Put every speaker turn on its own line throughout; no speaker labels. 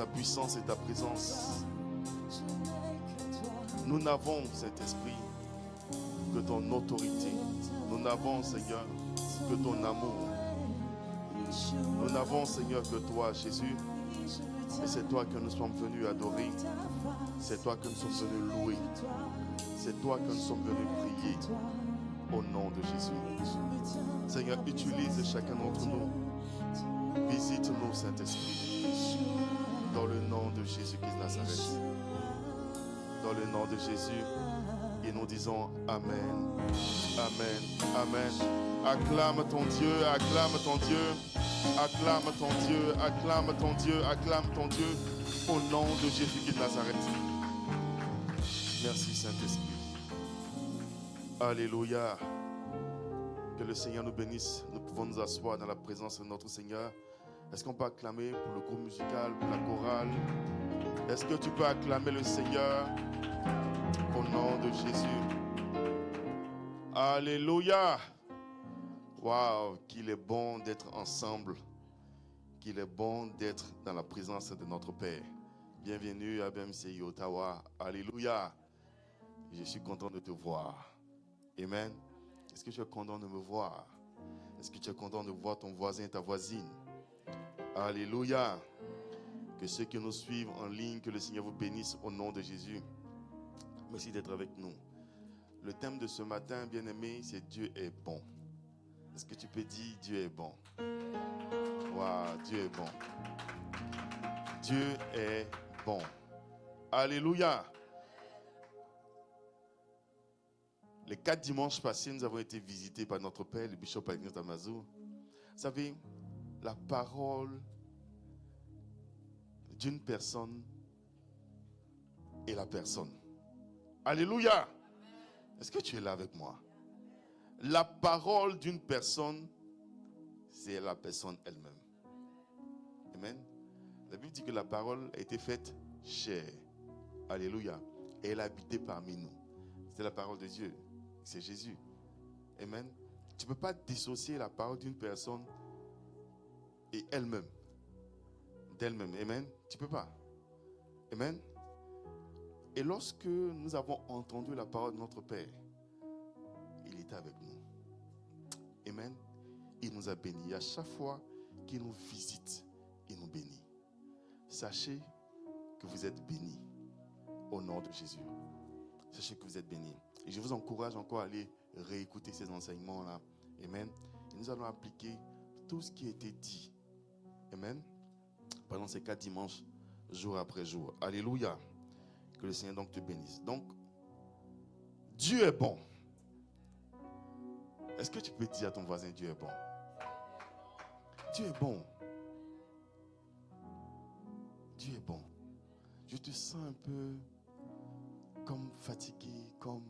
ta puissance et ta présence. Nous n'avons, Saint-Esprit, que ton autorité. Nous n'avons, Seigneur, que ton amour. Nous n'avons, Seigneur, que toi, Jésus. Et c'est toi que nous sommes venus adorer. C'est toi que nous sommes venus louer. C'est toi que nous sommes venus prier. Au nom de Jésus. Seigneur, utilise chacun d'entre nous. Visite-nous, Saint-Esprit. Dans le nom de Jésus-Christ de Nazareth. Dans le nom de Jésus. Et nous disons Amen. Amen. Amen. Acclame ton Dieu. Acclame ton Dieu. Acclame ton Dieu. Acclame ton Dieu. Acclame ton Dieu. Au nom de Jésus-Christ de Nazareth. Merci, Saint-Esprit. Alléluia. Que le Seigneur nous bénisse. Nous pouvons nous asseoir dans la présence de notre Seigneur. Est-ce qu'on peut acclamer pour le groupe musical, pour la chorale? Est-ce que tu peux acclamer le Seigneur au nom de Jésus? Alléluia. Waouh, qu'il est bon d'être ensemble. Qu'il est bon d'être dans la présence de notre Père. Bienvenue à BMCI Ottawa. Alléluia. Je suis content de te voir. Amen. Est-ce que tu es content de me voir? Est-ce que tu es content de voir ton voisin et ta voisine? Alléluia. Que ceux qui nous suivent en ligne, que le Seigneur vous bénisse au nom de Jésus. Merci d'être avec nous. Le thème de ce matin, bien-aimé, c'est Dieu est bon. Est-ce que tu peux dire Dieu est bon? Waouh, Dieu est bon. Dieu est bon. Alléluia. Les 4 dimanches passés, nous avons été visités par notre Père, le bishop Agnes Damazou. Vous savez, la parole d'une personne est la personne. Alléluia. Est-ce que tu es là avec moi? La parole d'une personne, c'est la personne elle-même. Amen. La Bible dit que la parole a été faite chair. Alléluia. Et elle a habité parmi nous. C'est la parole de Dieu. C'est Jésus. Amen. Tu ne peux pas dissocier la parole d'une personne et elle-même. D'elle-même. Amen. Tu ne peux pas. Amen. Et lorsque nous avons entendu la parole de notre Père, il était avec nous. Amen. Il nous a bénis. À chaque fois qu'il nous visite, il nous bénit. Sachez que vous êtes bénis au nom de Jésus. Sachez que vous êtes bénis. Et je vous encourage encore à aller réécouter ces enseignements-là. Amen. Et nous allons appliquer tout ce qui a été dit. Amen. Pendant ces 4 dimanches, jour après jour. Alléluia. Que le Seigneur donc te bénisse. Donc, Dieu est bon. Est-ce que tu peux dire à ton voisin, Dieu est bon? Dieu est bon. Dieu est bon. Je te sens un peu comme fatigué, comme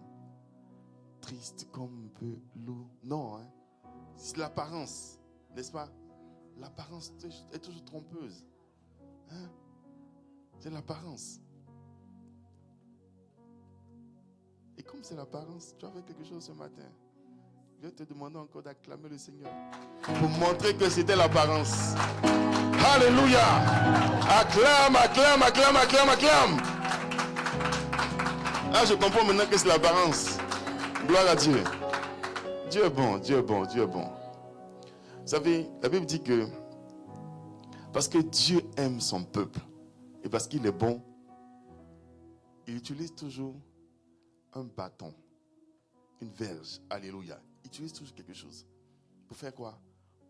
triste, comme un peu lourd. Non, hein? C'est l'apparence, n'est-ce pas? L'apparence est toujours trompeuse. Hein? C'est l'apparence. Et comme c'est l'apparence, tu as fait quelque chose ce matin. Je vais te demander encore d'acclamer le Seigneur pour montrer que c'était l'apparence. Alléluia. Acclame, acclame, acclame, acclame, acclame. Ah, je comprends maintenant que c'est l'apparence. Gloire à Dieu. Dieu est bon, Dieu est bon, Dieu est bon. Vous savez, la Bible dit que parce que Dieu aime son peuple et parce qu'il est bon, il utilise toujours un bâton, une verge. Alléluia. Il utilise toujours quelque chose. Pour faire quoi?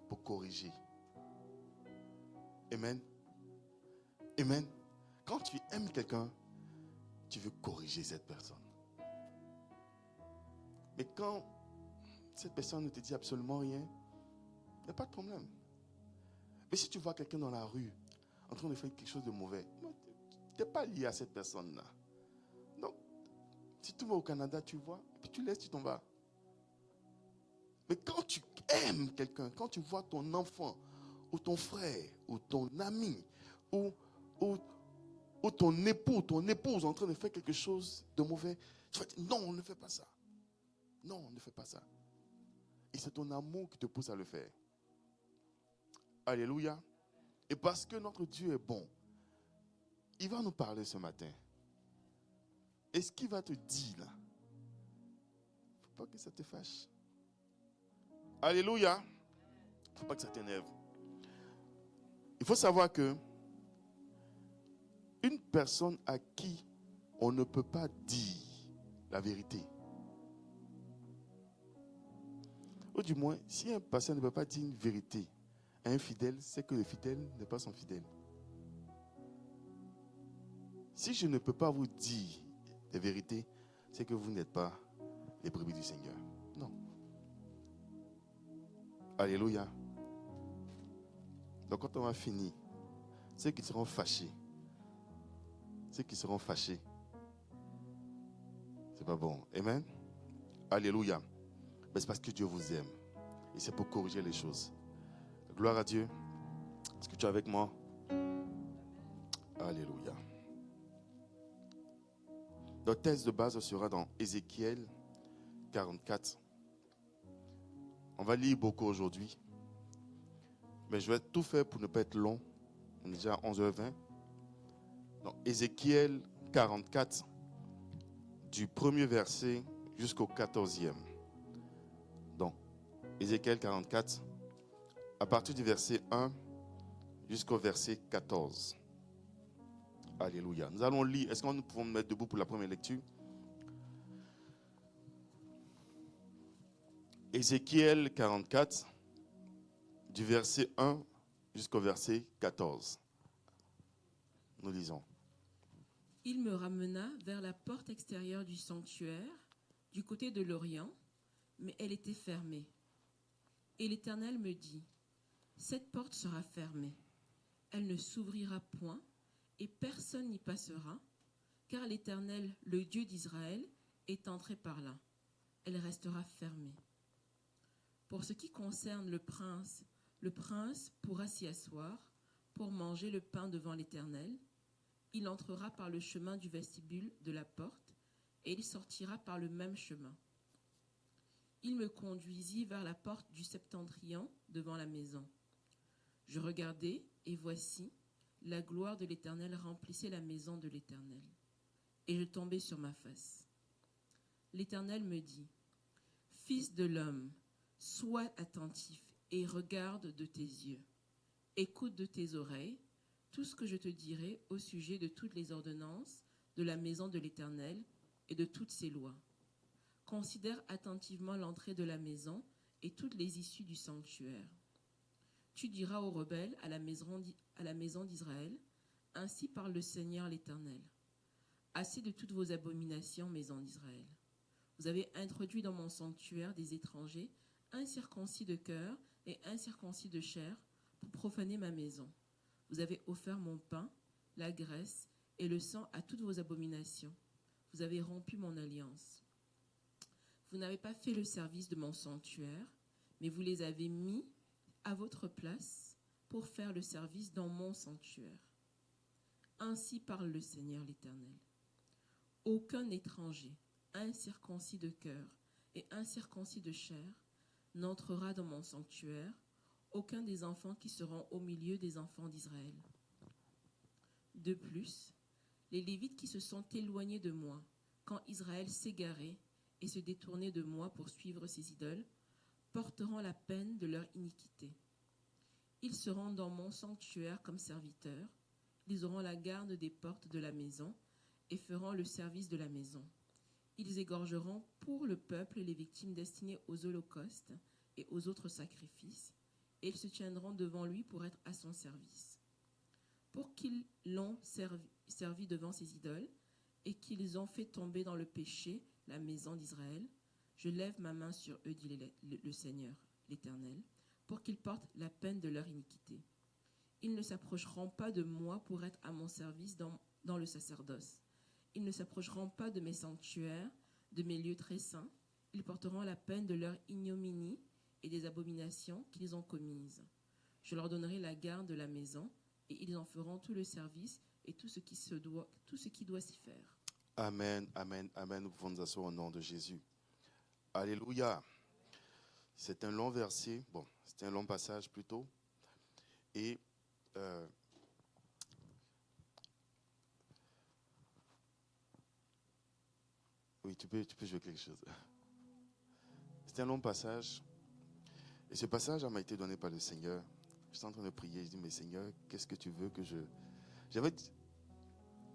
Pour corriger. Amen. Amen. Quand tu aimes quelqu'un, tu veux corriger cette personne. Mais quand cette personne ne te dit absolument rien, il n'y a pas de problème. Mais si tu vois quelqu'un dans la rue en train de faire quelque chose de mauvais, tu n'es pas lié à cette personne-là. Donc, si tu vas au Canada, tu vois, et puis tu laisses, tu t'en vas. Mais quand tu aimes quelqu'un, quand tu vois ton enfant, ou ton frère, ou ton ami, ou ton époux, ton épouse en train de faire quelque chose de mauvais, tu vas dire non, on ne fait pas ça. Non, on ne fait pas ça. Et c'est ton amour qui te pousse à le faire. Alléluia. Et parce que notre Dieu est bon, il va nous parler ce matin. Et ce qu'il va te dire là, il ne faut pas que ça te fâche. Alléluia. Il ne faut pas que ça t'énerve. Il faut savoir que une personne à qui on ne peut pas dire la vérité, ou du moins, si un pasteur ne peut pas dire une vérité à un fidèle, c'est que le fidèle n'est pas son fidèle. Si je ne peux pas vous dire des vérités, c'est que vous n'êtes pas les brebis du Seigneur. Non. Alléluia. Donc quand on va finir, ceux qui seront fâchés, c'est pas bon. Amen. Alléluia. Mais c'est parce que Dieu vous aime. Et c'est pour corriger les choses. Gloire à Dieu. Est-ce que tu es avec moi? Alléluia. Notre texte de base sera dans Ézéchiel 44. On va lire beaucoup aujourd'hui. Mais je vais tout faire pour ne pas être long. On est déjà à 11h20. Donc Ézéchiel 44, du premier verset jusqu'au 14e. Donc, Ézéchiel 44, à partir du verset 1 jusqu'au verset 14. Alléluia. Nous allons lire. Est-ce que nous pouvons nous mettre debout pour la première lecture? Ézéchiel 44, du verset 1 jusqu'au verset 14. Nous lisons.
Il me ramena vers la porte extérieure du sanctuaire, du côté de l'Orient, mais elle était fermée. Et l'Éternel me dit, cette porte sera fermée, elle ne s'ouvrira point, et personne n'y passera, car l'Éternel, le Dieu d'Israël, est entré par là. Elle restera fermée. Pour ce qui concerne le prince pourra s'y asseoir, pour manger le pain devant l'Éternel. Il entrera par le chemin du vestibule de la porte, et il sortira par le même chemin. Il me conduisit vers la porte du septentrion devant la maison. Je regardai, et voici, la gloire de l'Éternel remplissait la maison de l'Éternel. Et je tombai sur ma face. L'Éternel me dit, « Fils de l'homme, sois attentif et regarde de tes yeux. Écoute de tes oreilles tout ce que je te dirai au sujet de toutes les ordonnances de la maison de l'Éternel et de toutes ses lois. Considère attentivement l'entrée de la maison et toutes les issues du sanctuaire. Tu diras aux rebelles à la maison d'Israël, ainsi parle le Seigneur l'Éternel. Assez de toutes vos abominations, maison d'Israël. Vous avez introduit dans mon sanctuaire des étrangers incirconcis de cœur et incirconcis de chair pour profaner ma maison. Vous avez offert mon pain, la graisse et le sang à toutes vos abominations. Vous avez rompu mon alliance. Vous n'avez pas fait le service de mon sanctuaire, mais vous les avez mis à votre place pour faire le service dans mon sanctuaire. Ainsi parle le Seigneur l'Éternel. Aucun étranger, incirconcis de cœur et incirconcis de chair, n'entrera dans mon sanctuaire, aucun des enfants qui seront au milieu des enfants d'Israël. De plus, les Lévites qui se sont éloignés de moi, quand Israël s'égarait et se détournait de moi pour suivre ses idoles, porteront la peine de leur iniquité. Ils seront dans mon sanctuaire comme serviteurs, ils auront la garde des portes de la maison et feront le service de la maison. Ils égorgeront pour le peuple les victimes destinées aux holocaustes et aux autres sacrifices, et ils se tiendront devant lui pour être à son service. Pour qu'ils l'ont servi devant ses idoles, et qu'ils ont fait tomber dans le péché la maison d'Israël, je lève ma main sur eux, dit le Seigneur, l'Éternel, pour qu'ils portent la peine de leur iniquité. Ils ne s'approcheront pas de moi pour être à mon service dans le sacerdoce. Ils ne s'approcheront pas de mes sanctuaires, de mes lieux très saints. Ils porteront la peine de leur ignominie et des abominations qu'ils ont commises. Je leur donnerai la garde de la maison, et ils en feront tout le service et tout ce qui doit s'y faire.
Amen, amen, amen. Nous pouvons nous asseoir au nom de Jésus. Alléluia. C'est un long verset, bon, c'est un long passage plutôt. Et Oui, tu peux jouer quelque chose. C'était un long passage. Et ce passage m'a été donné par le Seigneur. J'étais en train de prier. Je dis, mais Seigneur, qu'est-ce que tu veux que je... J'avais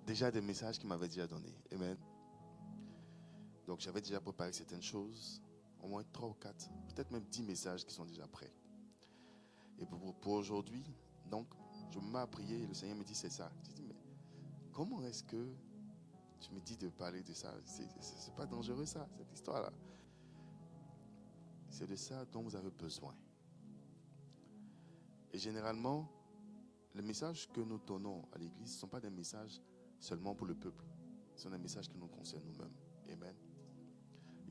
déjà des messages qu'il m'avait déjà donnés. Amen. Donc j'avais déjà préparé certaines choses. Au moins 3 ou 4, peut-être même 10 messages qui sont déjà prêts. Et pour aujourd'hui, donc, je me mets à prier et le Seigneur me dit, c'est ça. Je dis, mais comment est-ce que tu me dis de parler de ça? C'est pas dangereux ça, cette histoire-là. C'est de ça dont vous avez besoin. Et généralement, les messages que nous donnons à l'Église ne sont pas des messages seulement pour le peuple. Ce sont des messages qui nous concernent nous-mêmes. Amen.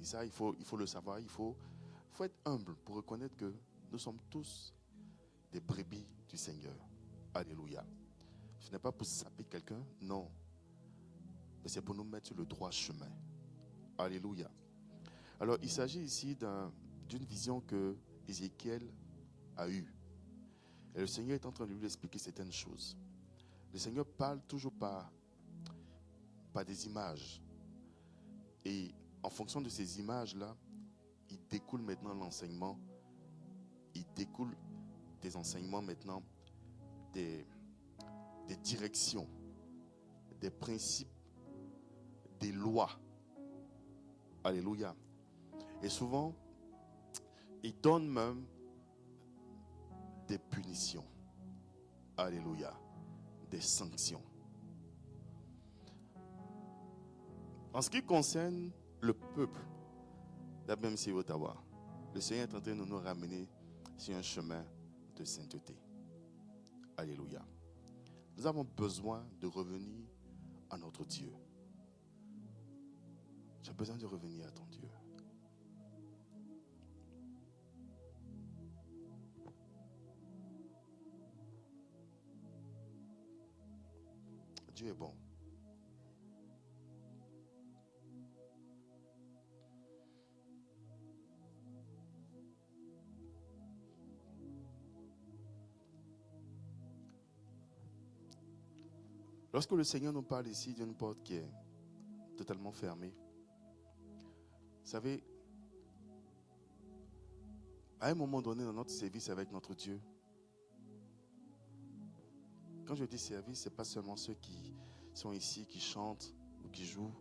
Et ça, il faut le savoir. Il faut être humble pour reconnaître que nous sommes tous des brebis du Seigneur. Alléluia. Ce n'est pas pour saper quelqu'un, non. Mais c'est pour nous mettre sur le droit chemin. Alléluia. Alors, il s'agit ici d'une vision que Ézéchiel a eue. Et le Seigneur est en train de lui expliquer certaines choses. Le Seigneur parle toujours par des images. Et en fonction de ces images-là, il découle maintenant l'enseignement. Il découle des enseignements maintenant, des directions, des principes, des lois. Alléluia. Et souvent, il donne même des punitions. Alléluia. Des sanctions. En ce qui concerne le peuple d'Abemsi Ottawa, le Seigneur est en train de nous ramener sur un chemin de sainteté. Alléluia. Nous avons besoin de revenir à notre Dieu. Tu as besoin de revenir à ton Dieu. Dieu est bon. Lorsque le Seigneur nous parle ici d'une porte qui est totalement fermée, vous savez, à un moment donné dans notre service avec notre Dieu, quand je dis service, ce n'est pas seulement ceux qui sont ici, qui chantent ou qui jouent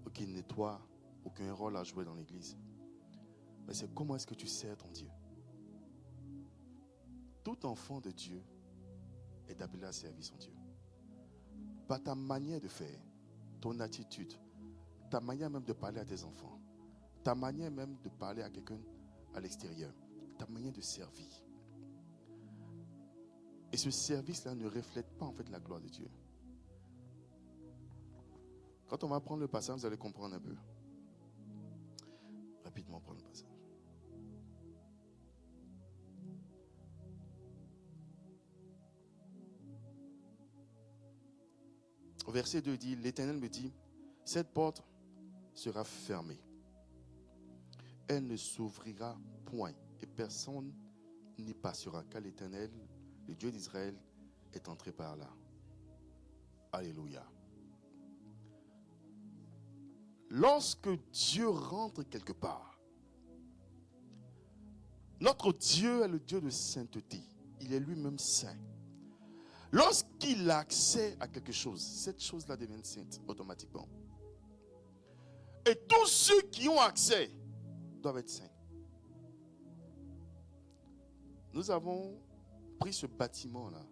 ou qui nettoient ou qui ont un rôle à jouer dans l'église. Mais c'est comment est-ce que tu sers ton Dieu. Tout enfant de Dieu est appelé à servir son Dieu. Par ta manière de faire, ton attitude, ta manière même de parler à tes enfants, ta manière même de parler à quelqu'un à l'extérieur, ta manière de servir. Et ce service-là ne reflète pas en fait la gloire de Dieu. Quand on va prendre le passage, vous allez comprendre un peu. Rapidement prendre le passage. Au verset 2 dit, l'Éternel me dit, cette porte sera fermée. Elle ne s'ouvrira point et personne n'y passera, car l'Éternel, le Dieu d'Israël, est entré par là. Alléluia. Lorsque Dieu rentre quelque part, notre Dieu est le Dieu de sainteté. Il est lui-même saint. Lorsqu'il a accès à quelque chose, cette chose-là devient sainte automatiquement. Et tous ceux qui ont accès doivent être saints. Nous avons pris ce bâtiment-là.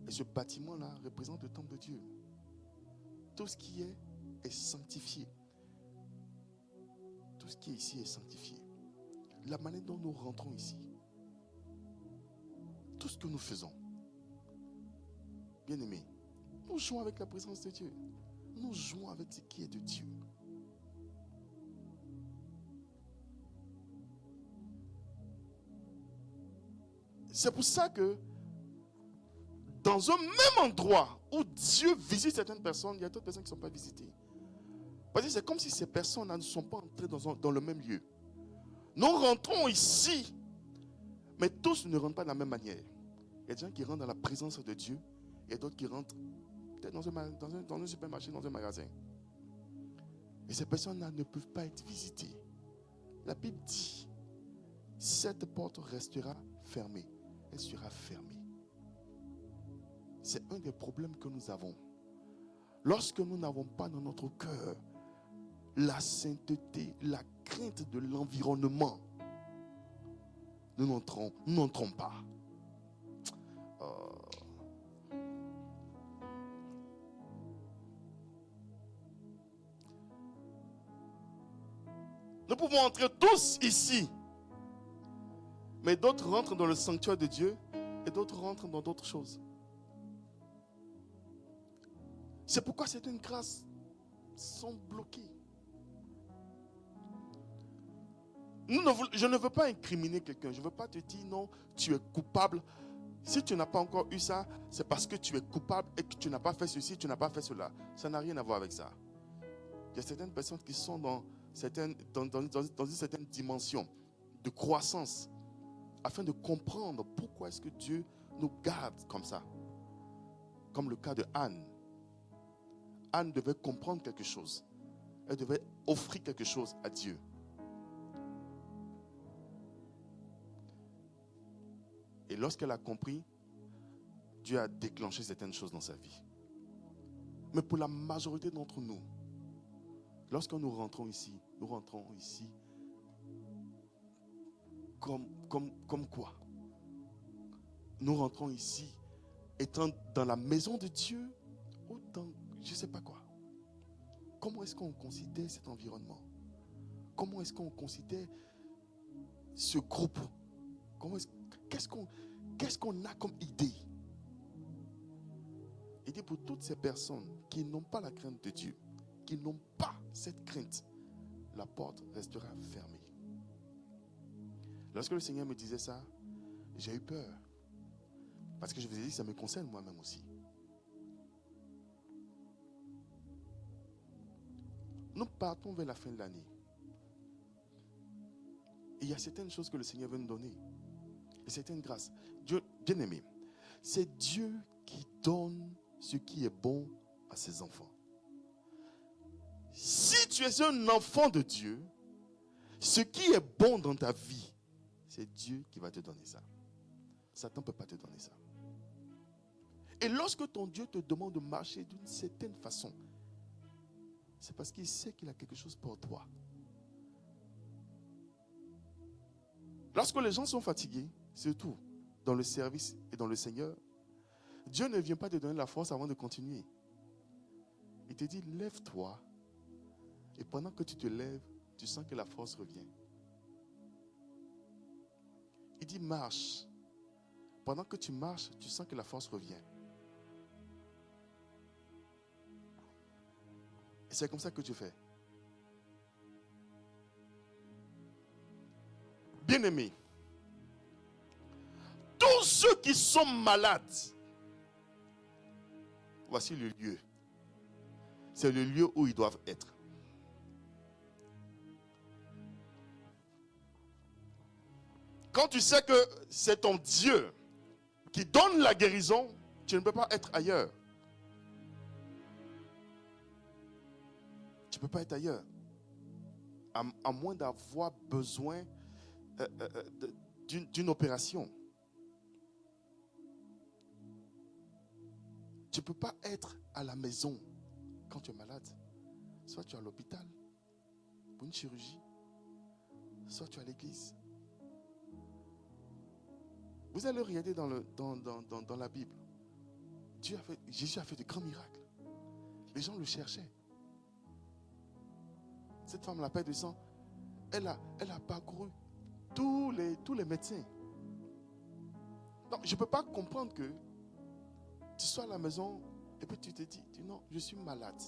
Et ce bâtiment-là représente le temple de Dieu. Tout ce qui est sanctifié. Tout ce qui est ici est sanctifié. La manière dont nous rentrons ici. Tout ce que nous faisons. Bien-aimés, nous jouons avec la présence de Dieu. Nous jouons avec ce qui est de Dieu. C'est pour ça que dans un même endroit où Dieu visite certaines personnes, il y a d'autres personnes qui ne sont pas visitées. Parce que c'est comme si ces personnes ne sont pas entrées dans le même lieu. Nous rentrons ici, mais tous ne rentrent pas de la même manière. Il y a des gens qui rentrent dans la présence de Dieu et d'autres qui rentrent peut-être dans un supermarché, dans un magasin. Et ces personnes-là ne peuvent pas être visitées. La Bible dit, cette porte restera fermée. Elle sera fermée. C'est un des problèmes que nous avons. Lorsque nous n'avons pas dans notre cœur la sainteté, la crainte de l'environnement, nous n'entrons pas. Nous pouvons entrer tous ici, mais d'autres rentrent dans le sanctuaire de Dieu et d'autres rentrent dans d'autres choses. C'est pourquoi certaines grâces sont bloquées. Je ne veux pas incriminer quelqu'un. Je ne veux pas te dire non, tu es coupable. Si tu n'as pas encore eu ça, c'est parce que tu es coupable et que tu n'as pas fait ceci, tu n'as pas fait cela. Ça n'a rien à voir avec ça. Il y a certaines personnes qui sont dans une certaine dimension de croissance afin de comprendre pourquoi est-ce que Dieu nous garde comme ça. Comme le cas de Anne. Anne devait comprendre quelque chose. Elle devait offrir quelque chose à Dieu. Et lorsqu'elle a compris, Dieu a déclenché certaines choses dans sa vie. Mais pour la majorité d'entre nous, lorsque nous rentrons ici comme quoi? Nous rentrons ici étant dans la maison de Dieu ou dans je ne sais pas quoi. Comment est-ce qu'on considère cet environnement? Comment est-ce qu'on considère ce groupe? Qu'est-ce qu'on a comme idée? Il dit pour toutes ces personnes qui n'ont pas la crainte de Dieu, qui n'ont pas cette crainte, la porte restera fermée. Lorsque le Seigneur me disait ça, j'ai eu peur. Parce que je vous ai dit que ça me concerne moi-même aussi. Nous partons vers la fin de l'année. Et il y a certaines choses que le Seigneur veut nous donner. Et certaines grâces. Dieu, bien aimé, c'est Dieu qui donne ce qui est bon à ses enfants. Si tu es un enfant de Dieu, ce qui est bon dans ta vie, c'est Dieu qui va te donner ça. Satan ne peut pas te donner ça. Et lorsque ton Dieu te demande de marcher d'une certaine façon, c'est parce qu'il sait qu'il a quelque chose pour toi. Lorsque les gens sont fatigués, surtout dans le service et dans le Seigneur, Dieu ne vient pas te donner la force avant de continuer. Il te dit, lève-toi. Et pendant que tu te lèves, tu sens que la force revient. Il dit, marche. Pendant que tu marches, tu sens que la force revient. Et c'est comme ça que tu fais. Bien-aimés, tous ceux qui sont malades, voici le lieu. C'est le lieu où ils doivent être. Quand tu sais que c'est ton Dieu qui donne la guérison, tu ne peux pas être ailleurs. Tu ne peux pas être ailleurs. À moins d'avoir besoin d'une opération. Tu ne peux pas être à la maison quand tu es malade. Soit tu es à l'hôpital pour une chirurgie, soit tu es à l'église. Vous allez regarder dans la Bible. Jésus a fait de grands miracles. Les gens le cherchaient. Cette femme, la perte de sang, elle a parcouru tous les médecins. Donc, je ne peux pas comprendre que tu sois à la maison et puis tu te dis, non, je suis malade.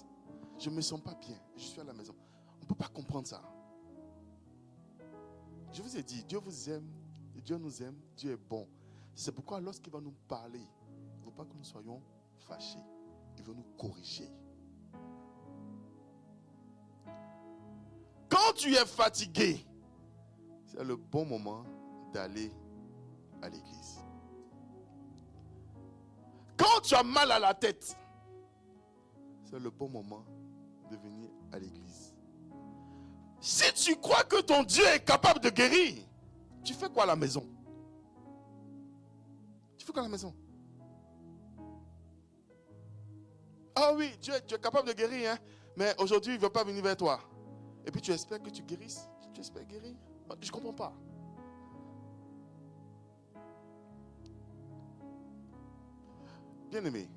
Je ne me sens pas bien. Je suis à la maison. On ne peut pas comprendre ça. Je vous ai dit, Dieu vous aime, Dieu nous aime, Dieu est bon. C'est pourquoi lorsqu'il va nous parler, il ne faut pas que nous soyons fâchés. Il veut nous corriger. Quand tu es fatigué, c'est le bon moment d'aller à l'église. Quand tu as mal à la tête, c'est le bon moment de venir à l'église. Si tu crois que ton Dieu est capable de guérir, tu fais quoi à la maison? Tu fais quoi à la maison? Ah oui, tu es capable de guérir, hein? Mais aujourd'hui, il ne veut pas venir vers toi. Et puis tu espères que tu guérisses. Tu espères guérir? Je ne comprends pas. Bien aimé,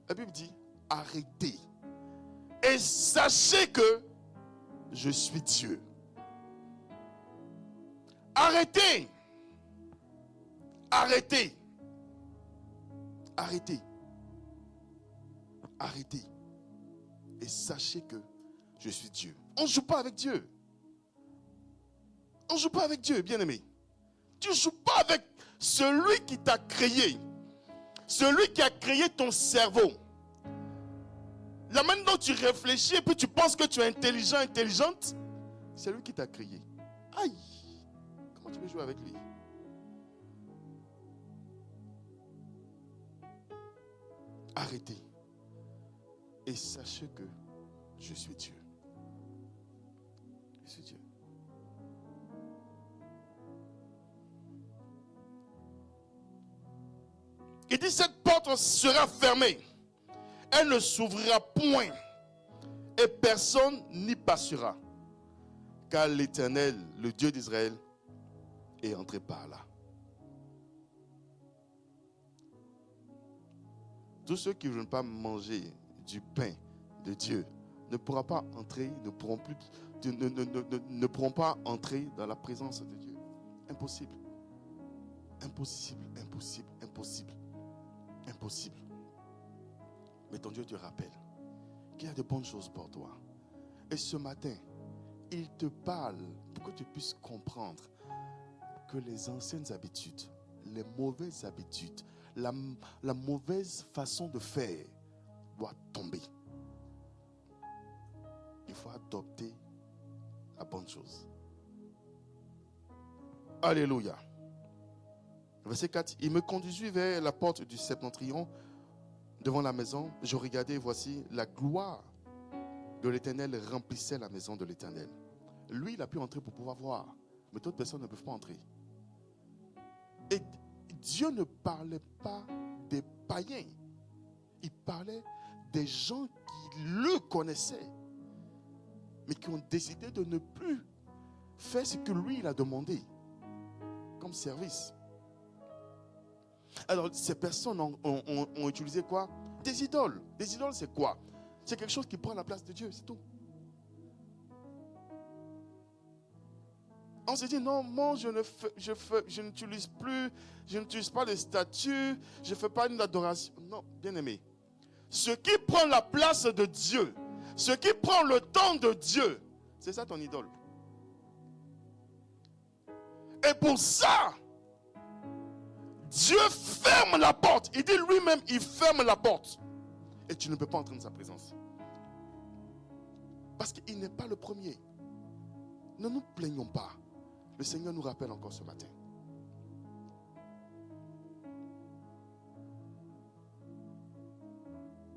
la Bible dit, arrêtez. Et sachez que je suis Dieu. Arrêtez. Arrêtez. Arrêtez. Arrêtez. Et sachez que je suis Dieu. On ne joue pas avec Dieu. On ne joue pas avec Dieu, bien-aimé. Tu ne joues pas avec celui qui t'a créé. Celui qui a créé ton cerveau. La manière dont tu réfléchis et puis tu penses que tu es intelligent, intelligente, c'est lui qui t'a créé. Aïe! Comment tu veux jouer avec lui? Arrêtez. Et sachez que je suis Dieu. Je suis Dieu. Il dit, cette porte sera fermée. Elle ne s'ouvrira point. Et personne n'y passera. Car l'Éternel, le Dieu d'Israël, est entré par là. Tous ceux qui ne veulent pas manger du pain de Dieu ne pourront pas entrer, ne pourront pas entrer dans la présence de Dieu. Impossible. Impossible, impossible, impossible. Impossible. Mais ton Dieu te rappelle qu'il y a de bonnes choses pour toi. Et ce matin, il te parle pour que tu puisses comprendre que les anciennes habitudes, les mauvaises habitudes, la mauvaise façon de faire doit tomber. Il faut adopter la bonne chose. Alléluia. Verset 4. Il me conduisit vers la porte du septentrion. Devant la maison, je regardais et voici la gloire de l'Éternel remplissait la maison de l'Éternel. Lui, il a pu entrer pour pouvoir voir. Mais d'autres personnes ne peuvent pas entrer. Et Dieu ne parlait pas des païens. Il parlait des gens qui le connaissaient. Mais qui ont décidé de ne plus faire ce que lui, il a demandé. Comme service. Alors, ces personnes ont utilisé quoi? Des idoles. Des idoles, c'est quoi? C'est quelque chose qui prend la place de Dieu, c'est tout. On se dit, non, moi, je n'utilise pas les statues, je ne fais pas une adoration. Non, bien aimé. Ce qui prend la place de Dieu, ce qui prend le temps de Dieu, c'est ça ton idole. Et pour ça, Dieu ferme la porte. Il dit lui-même, il ferme la porte. Et tu ne peux pas entrer dans sa présence. Parce qu'il n'est pas le premier. Ne nous plaignons pas. Le Seigneur nous rappelle encore ce matin.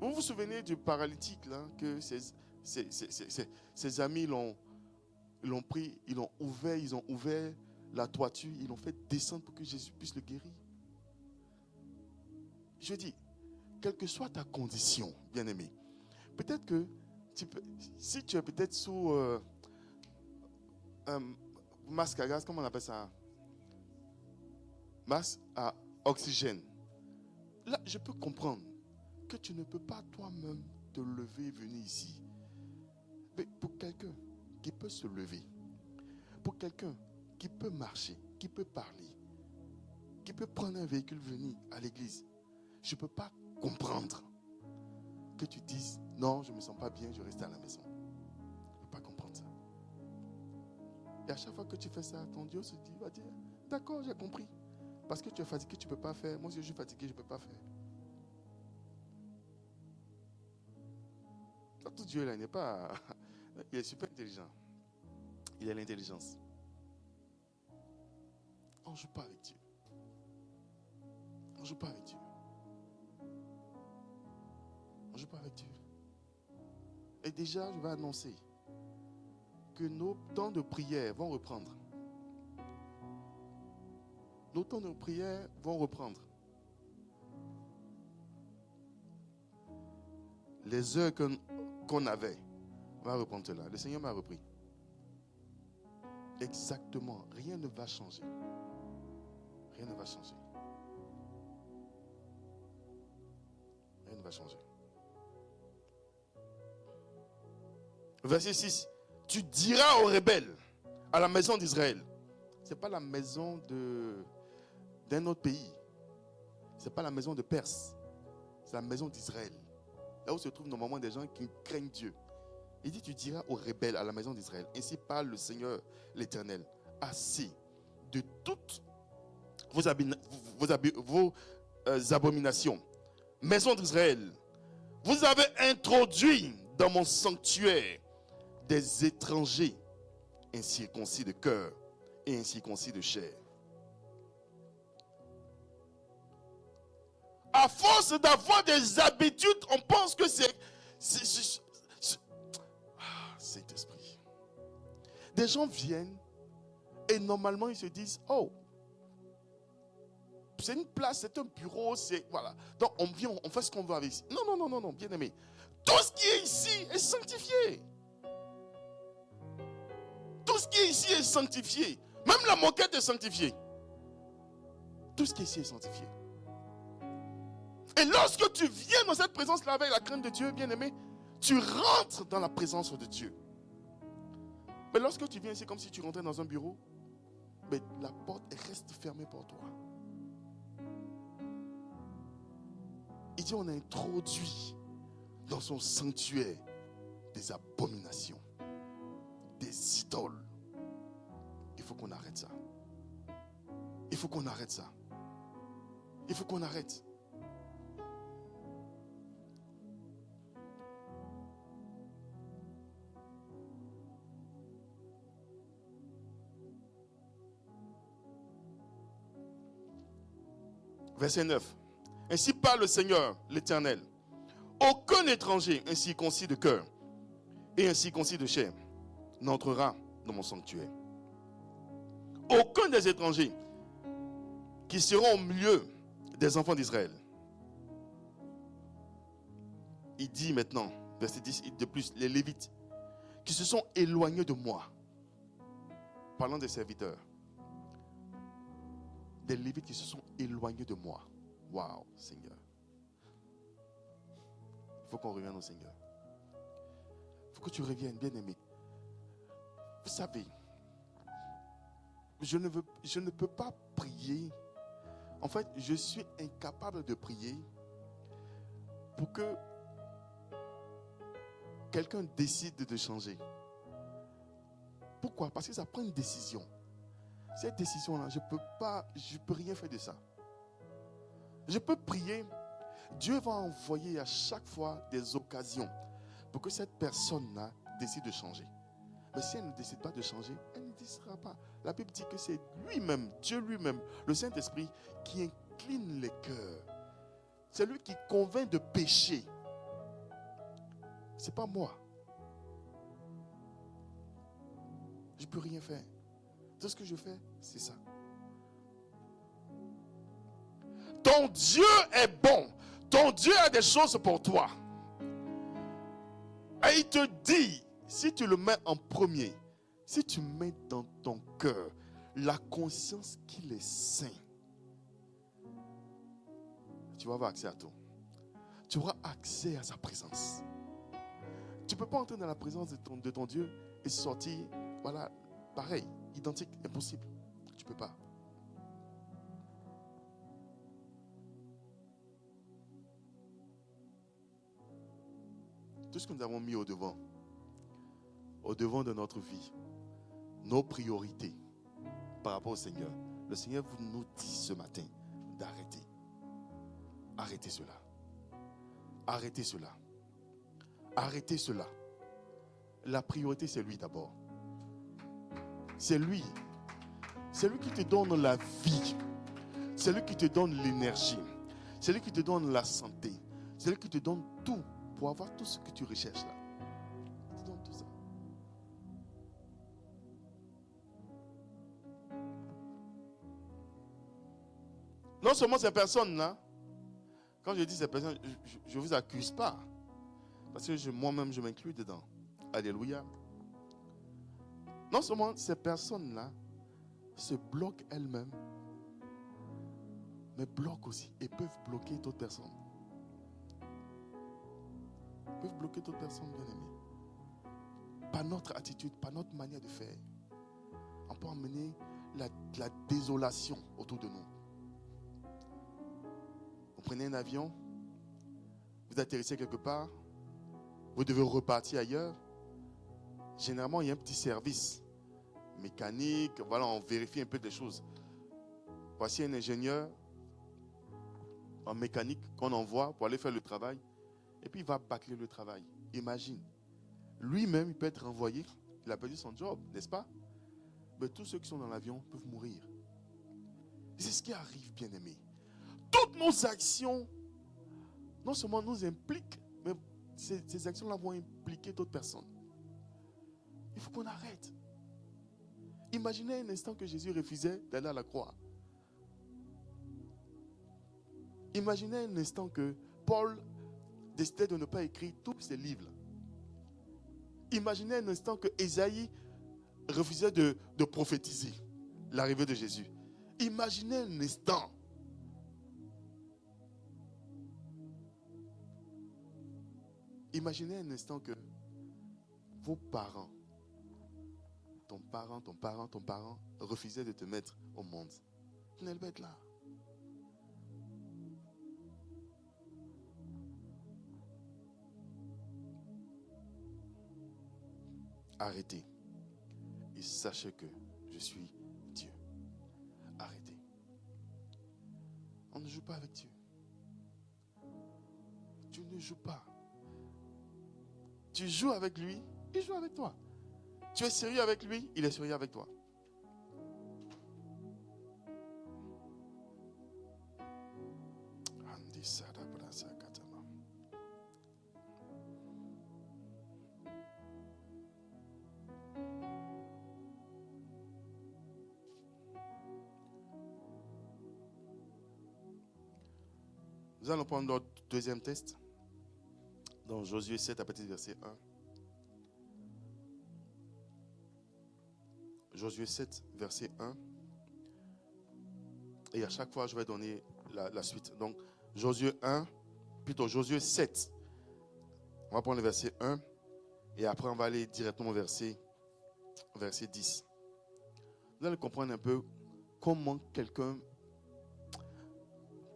Vous vous souvenez du paralytique là, que ses amis l'ont pris, ils ont ouvert la toiture, ils l'ont fait descendre pour que Jésus puisse le guérir. Je dis, quelle que soit ta condition, bien-aimé, peut-être que si tu es peut-être sous un masque à gaz, comment on appelle ça? Masque à oxygène. Là, je peux comprendre que tu ne peux pas toi-même te lever et venir ici. Mais pour quelqu'un qui peut se lever, pour quelqu'un qui peut marcher, qui peut parler, qui peut prendre un véhicule, venir à l'église, je ne peux pas comprendre que tu dises non, je ne me sens pas bien, je reste à la maison. Je ne peux pas comprendre ça. Et à chaque fois que tu fais ça, ton Dieu se dit, va dire, d'accord, j'ai compris. Parce que tu es fatigué, tu ne peux pas faire. Moi, si je suis fatigué, je ne peux pas faire. Tout Dieu là, il n'est pas. Il est super intelligent. Il a l'intelligence. On ne joue pas avec Dieu. On ne joue pas avec Dieu. On ne joue pas avec Dieu. Et déjà, je vais annoncer que nos temps de prière vont reprendre. Nos temps de prière vont reprendre. Les heures qu'on avait, on va reprendre cela. Le Seigneur m'a repris. Exactement. Rien ne va changer. Rien ne va changer. Rien ne va changer. Verset 6. Tu diras aux rebelles, à la maison d'Israël. Ce n'est pas la maison d'un autre pays. Ce n'est pas la maison de Perse. C'est la maison d'Israël. Là où se trouvent normalement des gens qui craignent Dieu. Il dit, tu diras aux rebelles à la maison d'Israël. Ainsi parle le Seigneur l'Éternel. Assez de toutes vos abominations. Maison d'Israël, vous avez introduit dans mon sanctuaire des étrangers incirconcis de cœur et incirconcis de chair. À force d'avoir des habitudes, on pense que c'est Saint-Esprit. Des gens viennent et normalement ils se disent, oh, c'est une place, c'est un bureau, c'est voilà. Donc on vient, on fait ce qu'on veut avec ici. Non, bien aimé. Tout ce qui est ici est sanctifié. Tout ce qui est ici est sanctifié. Même la moquette est sanctifiée. Tout ce qui est ici est sanctifié. Et lorsque tu viens dans cette présence-là avec la crainte de Dieu, bien aimé, tu rentres dans la présence de Dieu. Mais lorsque tu viens ici comme si tu rentrais dans un bureau, mais la porte reste fermée pour toi. Il dit, on a introduit dans son sanctuaire des abominations, des idoles. Il faut qu'on arrête ça. Il faut qu'on arrête ça. Il faut qu'on arrête. Verset 9. Ainsi parle le Seigneur, l'Éternel. Aucun étranger incirconcis de cœur et incirconcis de chair n'entrera dans mon sanctuaire. Aucun des étrangers qui seront au milieu des enfants d'Israël. Il dit maintenant, verset 10 de plus, les Lévites qui se sont éloignés de moi. Parlant des serviteurs. Des Lévites qui se sont éloignés de moi. Waouh, Seigneur. Il faut qu'on revienne au Seigneur. Il faut que tu reviennes, bien-aimé. Vous savez, je ne peux pas prier. En fait, je suis incapable de prier pour que quelqu'un décide de changer. Pourquoi? Parce que ça prend une décision. Cette décision-là, je peux rien faire de ça. Je peux prier. Dieu va envoyer à chaque fois des occasions pour que cette personne-là décide de changer. Mais si elle ne décide pas de changer, elle ne décidera pas. La Bible dit que c'est lui-même, Dieu lui-même, le Saint-Esprit, qui incline les cœurs. C'est lui qui convainc de pécher. Ce n'est pas moi. Je ne peux rien faire. Tout ce que je fais, c'est ça. Ton Dieu est bon. Ton Dieu a des choses pour toi. Et il te dit, si tu le mets en premier, si tu mets dans ton cœur la conscience qu'il est saint, tu vas avoir accès à tout. Tu auras accès à sa présence. Tu ne peux pas entrer dans la présence de ton Dieu et sortir, voilà, pareil, identique, impossible. Tu ne peux pas. Tout ce que nous avons mis au devant de notre vie, nos priorités par rapport au Seigneur, le Seigneur nous dit ce matin d'arrêter. Arrêtez cela. Arrêtez cela. Arrêtez cela. La priorité, c'est lui d'abord. C'est lui. C'est lui qui te donne la vie. C'est lui qui te donne l'énergie. C'est lui qui te donne la santé. C'est lui qui te donne tout pour avoir tout ce que tu recherches là. Il te donne tout ça. seulement ces personnes-là, quand je dis ces personnes, je ne vous accuse pas. Parce que moi-même, je m'inclus dedans. Alléluia. Non seulement ces personnes-là se bloquent elles-mêmes, mais bloquent aussi et peuvent bloquer d'autres personnes. Peuvent bloquer d'autres personnes, bien aimées. Par notre attitude, par notre manière de faire, on peut emmener la désolation autour de nous. Vous prenez un avion, vous atterrissez quelque part, vous devez repartir ailleurs. Généralement, il y a un petit service mécanique, voilà, on vérifie un peu des choses. Voici un ingénieur en mécanique qu'on envoie pour aller faire le travail, et puis il va bâcler le travail. Imagine, lui-même, il peut être renvoyé, il a perdu son job, n'est-ce pas? Mais tous ceux qui sont dans l'avion peuvent mourir. C'est ce qui arrive, bien-aimés. Toutes nos actions, non seulement nous impliquent, mais ces actions-là vont impliquer d'autres personnes. Il faut qu'on arrête. Imaginez un instant que Jésus refusait d'aller à la croix. Imaginez un instant que Paul décidait de ne pas écrire tous ses livres. Imaginez un instant que Ésaïe refusait de prophétiser l'arrivée de Jésus. Imaginez un instant. Imaginez un instant que vos parents, ton parent refusaient de te mettre au monde. Tu n'allais pas être là. Arrêtez. Et sachez que je suis Dieu. Arrêtez. On ne joue pas avec Dieu. Tu ne joues pas. Tu joues avec lui, il joue avec toi. Tu es sérieux avec lui, il est sérieux avec toi. Nous allons prendre notre deuxième test dans Josué 7 à partir du verset 1. Josué 7, verset 1. Et à chaque fois, je vais donner la suite. Donc, Josué 7. On va prendre le verset 1. Et après, on va aller directement au verset 10. Vous allez comprendre un peu comment quelqu'un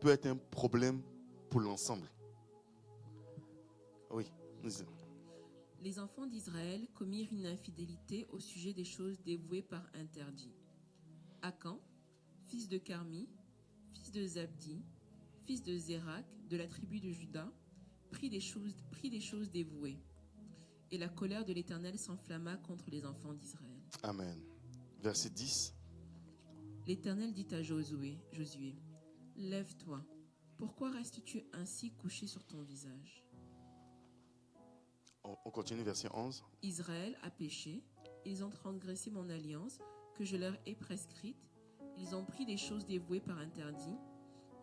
peut être un problème pour l'ensemble. Oui.
Les enfants d'Israël commirent une infidélité au sujet des choses dévouées par interdit. Akan, fils de Carmi, fils de Zabdi, fils de Zérak, de la tribu de Juda, prit des choses dévouées. Et la colère de l'Éternel s'enflamma contre les enfants d'Israël.
Amen. Verset 10.
L'Éternel dit à Josué, lève-toi. Pourquoi restes-tu ainsi couché sur ton visage?
On continue, verset 11.
Israël a péché, ils ont transgressé mon alliance que je leur ai prescrite, ils ont pris des choses dévouées par interdit,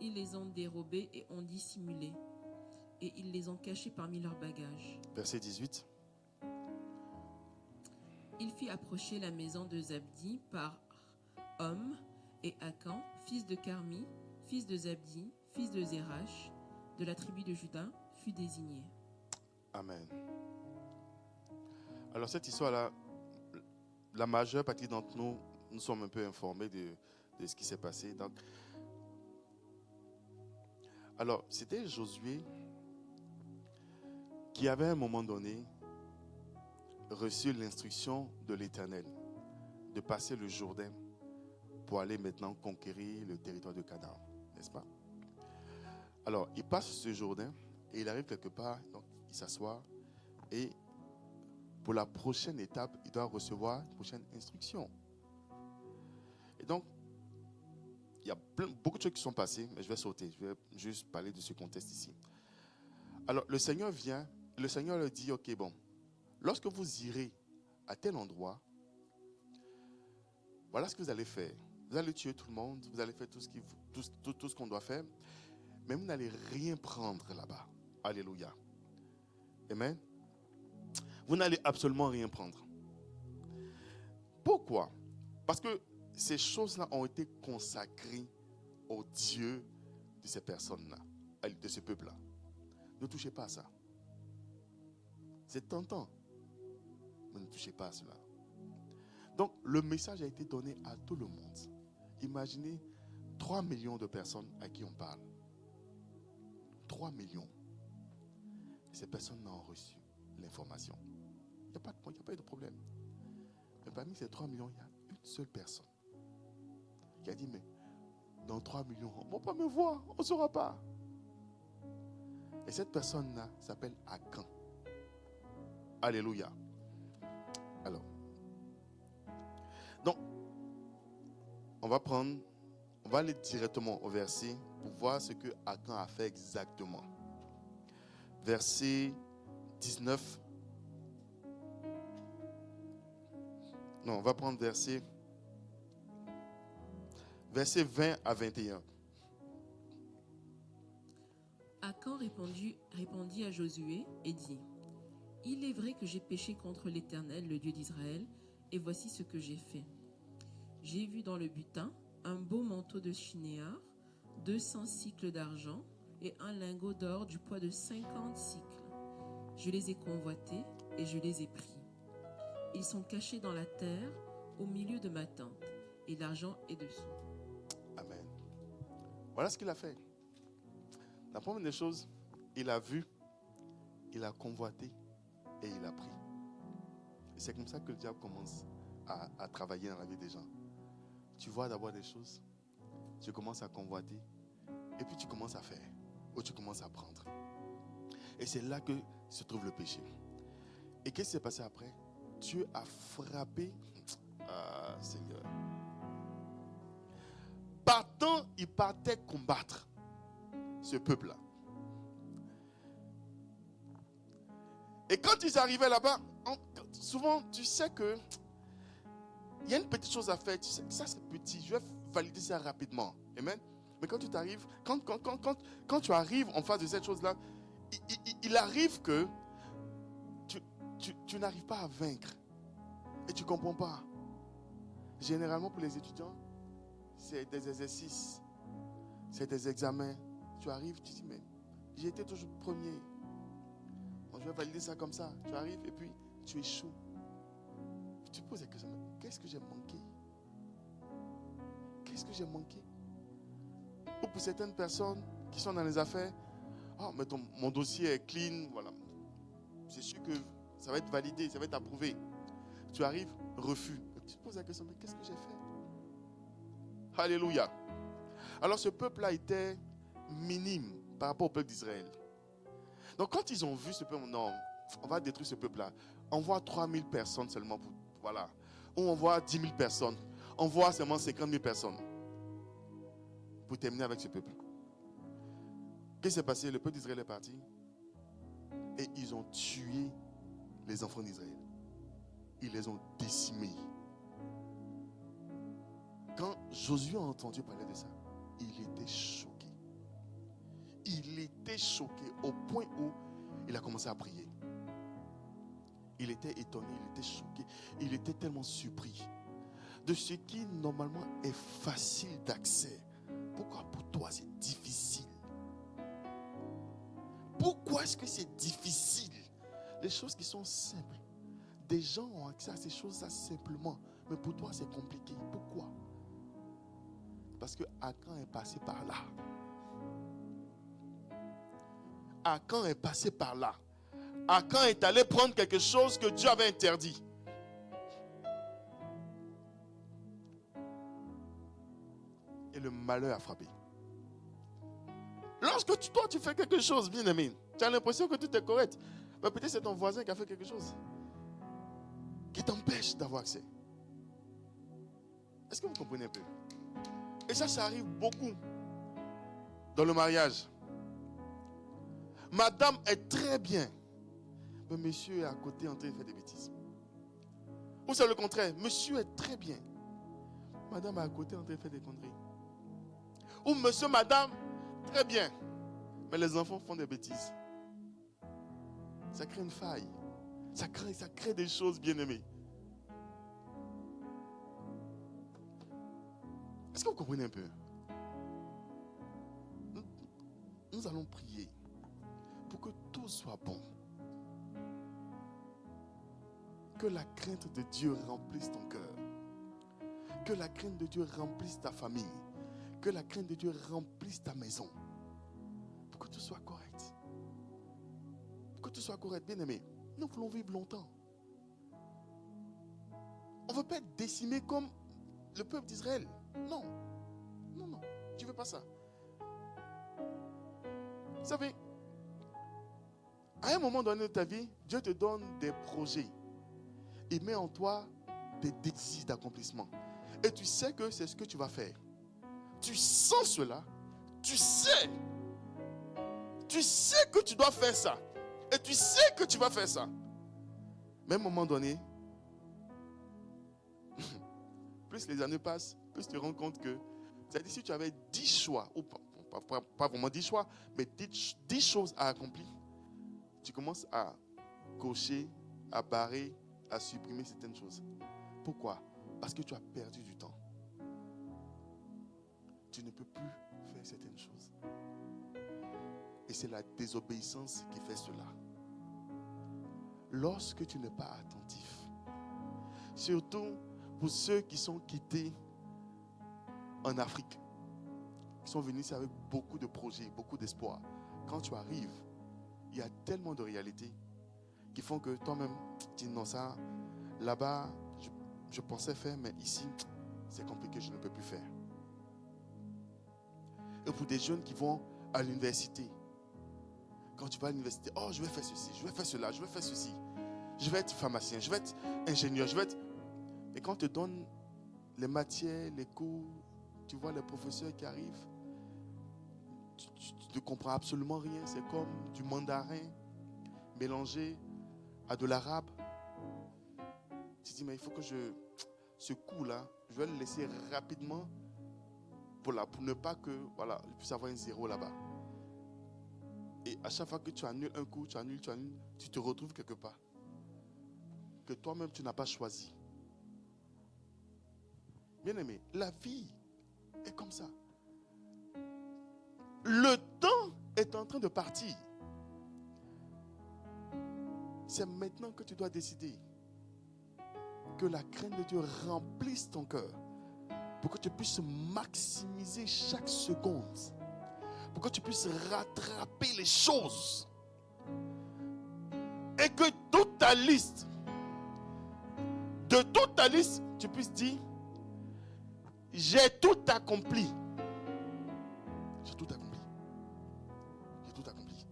ils les ont dérobées et ont dissimulé, et ils les ont cachées parmi leurs bagages.
Verset 18.
Il fit approcher la maison de Zabdi par homme, et Akan, fils de Carmi, fils de Zabdi, fils de Zérach, de la tribu de Juda, fut désigné.
Amen. Alors cette histoire-là, la majeure partie d'entre nous, nous sommes un peu informés de ce qui s'est passé. Donc, alors, c'était Josué qui avait à un moment donné reçu l'instruction de l'Éternel de passer le Jourdain pour aller maintenant conquérir le territoire de Canaan, n'est-ce pas? Alors, il passe ce Jourdain et il arrive quelque part, donc il s'assoit et pour la prochaine étape, il doit recevoir une prochaine instruction. Et donc, il y a beaucoup de choses qui sont passées, mais je vais sauter, je vais juste parler de ce contexte ici. Alors, le Seigneur vient, le Seigneur leur dit, ok, bon, lorsque vous irez à tel endroit, voilà ce que vous allez faire. Vous allez tuer tout le monde, vous allez faire tout ce qu'on doit faire, mais vous n'allez rien prendre là-bas. Alléluia. Amen. Vous n'allez absolument rien prendre. Pourquoi? Parce que ces choses-là ont été consacrées au Dieu de ces personnes-là, de ce peuple-là. Ne touchez pas à ça. C'est tentant, mais ne touchez pas à cela. Donc, le message a été donné à tout le monde. Imaginez 3 millions de personnes à qui on parle. 3 millions. Et ces personnes n'ont reçu l'information. Il n'y a pas eu de problème. Mais parmi ces 3 millions, il y a une seule personne qui a dit, mais dans 3 millions, on ne va pas me voir, on ne saura pas. Et cette personne-là s'appelle Akan. Alléluia. Alors, donc, on va aller directement au verset pour voir ce que Akan a fait exactement. Verset 19. Non, on va prendre verset 20 à 21.
Akan répondit à Josué et dit, « Il est vrai que j'ai péché contre l'Éternel, le Dieu d'Israël, et voici ce que j'ai fait. J'ai vu dans le butin un beau manteau de chinéar, 200 cycles d'argent et un lingot d'or du poids de 50 cycles. Je les ai convoités et je les ai pris. Ils sont cachés dans la terre, au milieu de ma tente, et l'argent est dessous. »
Amen. Voilà ce qu'il a fait. La première des choses, il a vu, il a convoité et il a pris. Et c'est comme ça que le diable commence à travailler dans la vie des gens. Tu vois d'abord des choses, tu commences à convoiter, et puis tu commences à faire, ou tu commences à prendre. Et c'est là que se trouve le péché. Et qu'est-ce qui s'est passé après? Dieu a frappé. Ah, Seigneur. Partant, il partait combattre ce peuple-là. Et quand ils arrivaient là-bas, souvent, tu sais que il y a une petite chose à faire. Tu sais, ça, c'est petit. Je vais valider ça rapidement. Amen. Mais quand tu t'arrives, quand tu arrives en face de cette chose-là, il arrive que tu n'arrives pas à vaincre. Et tu ne comprends pas. Généralement, pour les étudiants, c'est des exercices, c'est des examens. Tu arrives, tu dis, mais j'ai été toujours premier. Bon, je vais valider ça comme ça. Tu arrives et puis tu échoues. Tu te poses la question, qu'est-ce que j'ai manqué? Qu'est-ce que j'ai manqué? Ou pour certaines personnes qui sont dans les affaires, oh, mais mon dossier est clean, voilà. C'est sûr que ça va être validé, ça va être approuvé. Tu arrives, refus. Tu te poses la question, mais qu'est-ce que j'ai fait? Alléluia. Alors ce peuple-là était minime par rapport au peuple d'Israël. Donc quand ils ont vu ce peuple, non, on va détruire ce peuple-là. On voit 3000 personnes seulement, voilà. Ou on voit 10 000 personnes. On voit seulement 50 000 personnes. Pour terminer avec ce peuple. Qu'est-ce qui s'est passé? Le peuple d'Israël est parti. Et ils ont tué les enfants d'Israël. Ils les ont décimés. Quand Josué a entendu parler de ça, il était choqué. Il était choqué au point où il a commencé à prier. Il était étonné, il était choqué. Il était tellement surpris de ce qui normalement est facile d'accès. Pourquoi pour toi c'est difficile? Pourquoi est-ce que c'est difficile? Les choses qui sont simples. Des gens ont accès à ces choses-là simplement. Mais pour toi c'est compliqué. Pourquoi? Parce que Akan est passé par là. Akan est passé par là. Akan est allé prendre quelque chose que Dieu avait interdit. Et le malheur a frappé. Lorsque toi tu fais quelque chose, bien aimé, tu as l'impression que tout est correct. Mais peut-être c'est ton voisin qui a fait quelque chose qui t'empêche d'avoir accès. Est-ce que vous comprenez un peu? Et ça arrive beaucoup dans le mariage. Madame est très bien, mais monsieur est à côté en train de faire des bêtises. Ou c'est le contraire, monsieur est très bien, madame est à côté en train de faire des conneries. Ou monsieur, madame, très bien. Mais les enfants font des bêtises. Ça crée une faille. Ça crée des choses bien aimées. Est-ce que vous comprenez un peu? Nous allons prier pour que tout soit bon. Que la crainte de Dieu remplisse ton cœur. Que la crainte de Dieu remplisse ta famille. Que la crainte de Dieu remplisse ta maison. Pour que tout soit correct. Pour que tout soit correct, bien aimé. Nous voulons vivre longtemps. On ne veut pas être décimé comme le peuple d'Israël. Non. Non, non. Tu ne veux pas ça. Vous savez, à un moment donné de ta vie, Dieu te donne des projets. Il met en toi des désirs d'accomplissement. Et tu sais que c'est ce que tu vas faire. Tu sens cela. Tu sais que tu dois faire ça. Et tu sais que tu vas faire ça. Mais à un moment donné, plus les années passent, plus tu te rends compte que, c'est-à-dire si tu avais 10 choix, ou pas vraiment 10 choix, mais 10 choses à accomplir, tu commences à cocher, à barrer, à supprimer certaines choses. Pourquoi? Parce que tu as perdu du temps. Tu ne peux plus faire certaines choses. Et c'est la désobéissance qui fait cela. Lorsque tu n'es pas attentif, surtout pour ceux qui sont quittés en Afrique, qui sont venus ici avec beaucoup de projets, beaucoup d'espoir. Quand tu arrives, il y a tellement de réalités qui font que toi-même, tu dis non, ça, là-bas, je pensais faire, mais ici, c'est compliqué, je ne peux plus faire. Et pour des jeunes qui vont à l'université, quand tu vas à l'université, oh, je vais faire ceci, je vais faire cela, je vais faire ceci. Je vais être pharmacien, je vais être ingénieur, je vais être... Et quand on te donne les matières, les cours, tu vois les professeurs qui arrivent, tu ne comprends absolument rien. C'est comme du mandarin mélangé à de l'arabe. Tu te dis, mais il faut que ce coup-là, je vais le laisser rapidement pour ne pas que, voilà, je puisse avoir un zéro là-bas. Et à chaque fois que tu annules un coup, tu annules, tu te retrouves quelque part que toi-même tu n'as pas choisi. Bien aimé, la vie est comme ça. Le temps est en train de partir. C'est maintenant que tu dois décider que la crainte de Dieu remplisse ton cœur pour que tu puisses maximiser chaque seconde, pour que tu puisses rattraper les choses et que toute ta liste, de toute ta liste, tu puisses dire j'ai tout accompli. J'ai tout accompli. J'ai tout accompli.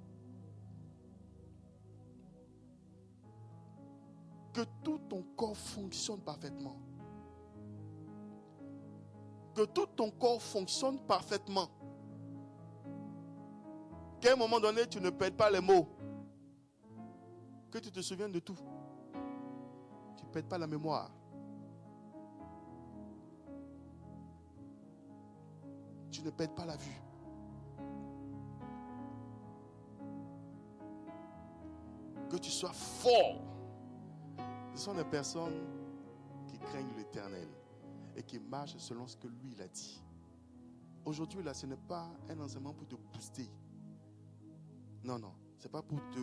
Que tout ton corps fonctionne parfaitement. Que tout ton corps fonctionne parfaitement. Qu'à un moment donné, tu ne perds pas les mots. Que tu te souviennes de tout. Tu ne perds pas la mémoire. Tu ne perds pas la vue. Que tu sois fort. Ce sont des personnes qui craignent l'Éternel et qui marchent selon ce que lui il a dit. Aujourd'hui, là, ce n'est pas un enseignement pour te booster. Non, non. Ce n'est pas pour te...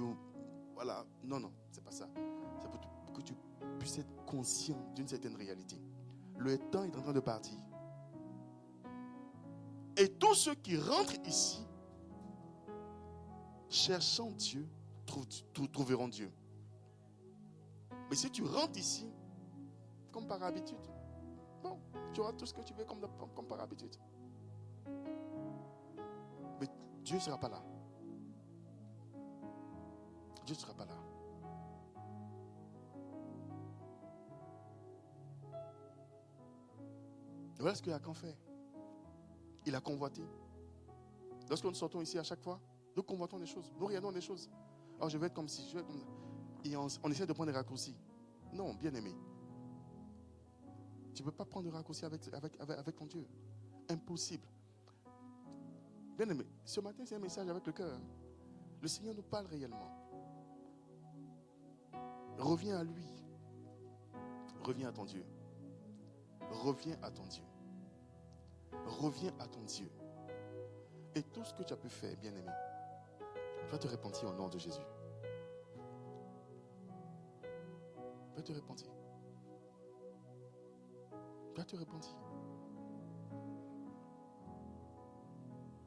Voilà. Non, non. Ce n'est pas ça. C'est pour que tu puisses être conscient d'une certaine réalité. Le temps est en train de partir. Et tous ceux qui rentrent ici, cherchant Dieu, trouveront Dieu. Mais si tu rentres ici, comme par habitude, bon, tu auras tout ce que tu veux comme par habitude. Mais Dieu ne sera pas là. Dieu ne sera pas là. Et voilà ce que Akan fait. Il a convoité. Lorsque nous sortons ici à chaque fois, nous convoitons des choses. Nous regardons des choses. Alors je vais être comme si, je vais être comme ça. Et on essaie de prendre des raccourcis. Non, bien aimé. Tu ne peux pas prendre de raccourci avec ton Dieu. Impossible. Bien aimé, ce matin, c'est un message avec le cœur. Le Seigneur nous parle réellement. Reviens à lui. Reviens à ton Dieu. Reviens à ton Dieu. Reviens à ton Dieu. Et tout ce que tu as pu faire, bien aimé, tu vas te repentir au nom de Jésus. Tu vas te repentir. Tu vas te repentir.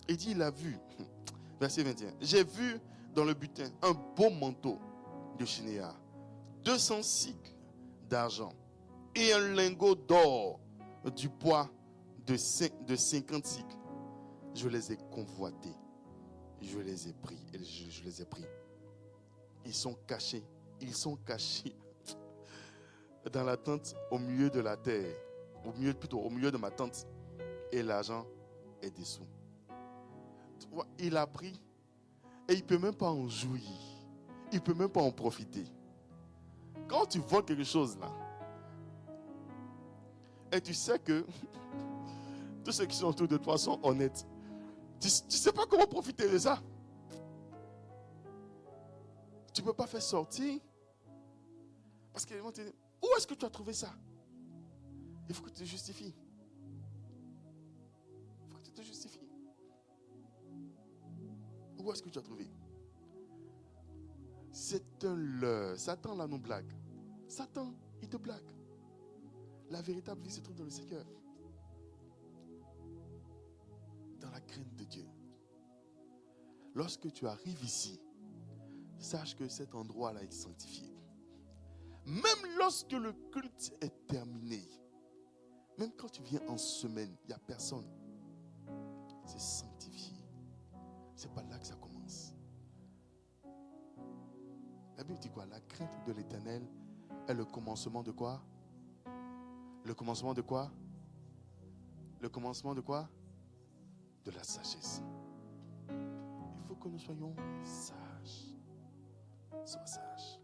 Il dit, il a vu, verset 21, j'ai vu dans le butin un beau manteau de Shinéar, 200 cycles d'argent et un lingot d'or du poids de 50 cycles. Je les ai convoités, je les ai pris, et je les ai pris. Ils sont cachés dans la tente au milieu de la terre, au milieu de ma tente, et l'argent est dessous. Tu vois, il a pris et il ne peut même pas en jouir, il ne peut même pas en profiter. Quand tu vois quelque chose là, et tu sais que tous ceux qui sont autour de toi sont honnêtes, tu ne sais pas comment profiter de ça. Tu ne peux pas faire sortir. Parce qu'ils vont te dire, où est-ce que tu as trouvé ça? Il faut que tu te justifies. Il faut que tu te justifies. Où est-ce que tu as trouvé? C'est un leurre. Satan là nous blague. Satan, il te blague. La véritable vie se trouve dans le Seigneur. Dans la crainte de Dieu. Lorsque tu arrives ici, sache que cet endroit-là est sanctifié. Même lorsque le culte est terminé, même quand tu viens en semaine, il n'y a personne. C'est sanctifié. C'est pas là que ça commence. La Bible dit quoi? La crainte de l'Éternel est le commencement de quoi? Le commencement de quoi? Le commencement de quoi? De la sagesse. Il faut que nous soyons sages. Sois sage.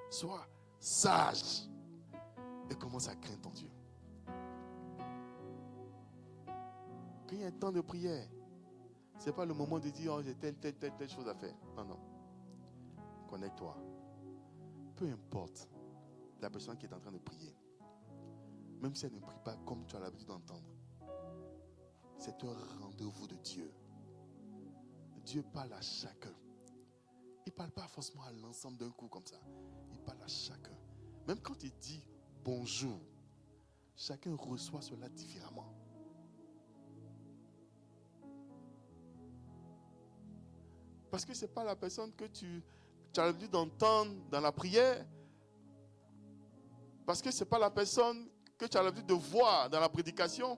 Sois sage. Et commence à craindre ton Dieu. Quand il y a un temps de prière, ce n'est pas le moment de dire, oh, j'ai telle chose à faire. Non, non. Connecte-toi. Peu importe la personne qui est en train de prier. Même si elle ne prie pas comme tu as l'habitude d'entendre. C'est un rendez-vous de Dieu. Dieu parle à chacun. Il ne parle pas forcément à l'ensemble d'un coup comme ça. Il parle à chacun. Même quand il dit bonjour, chacun reçoit cela différemment. Parce que ce n'est pas la personne que tu as l'habitude d'entendre dans la prière. Parce que ce n'est pas la personne que tu as l'habitude de voir dans la prédication.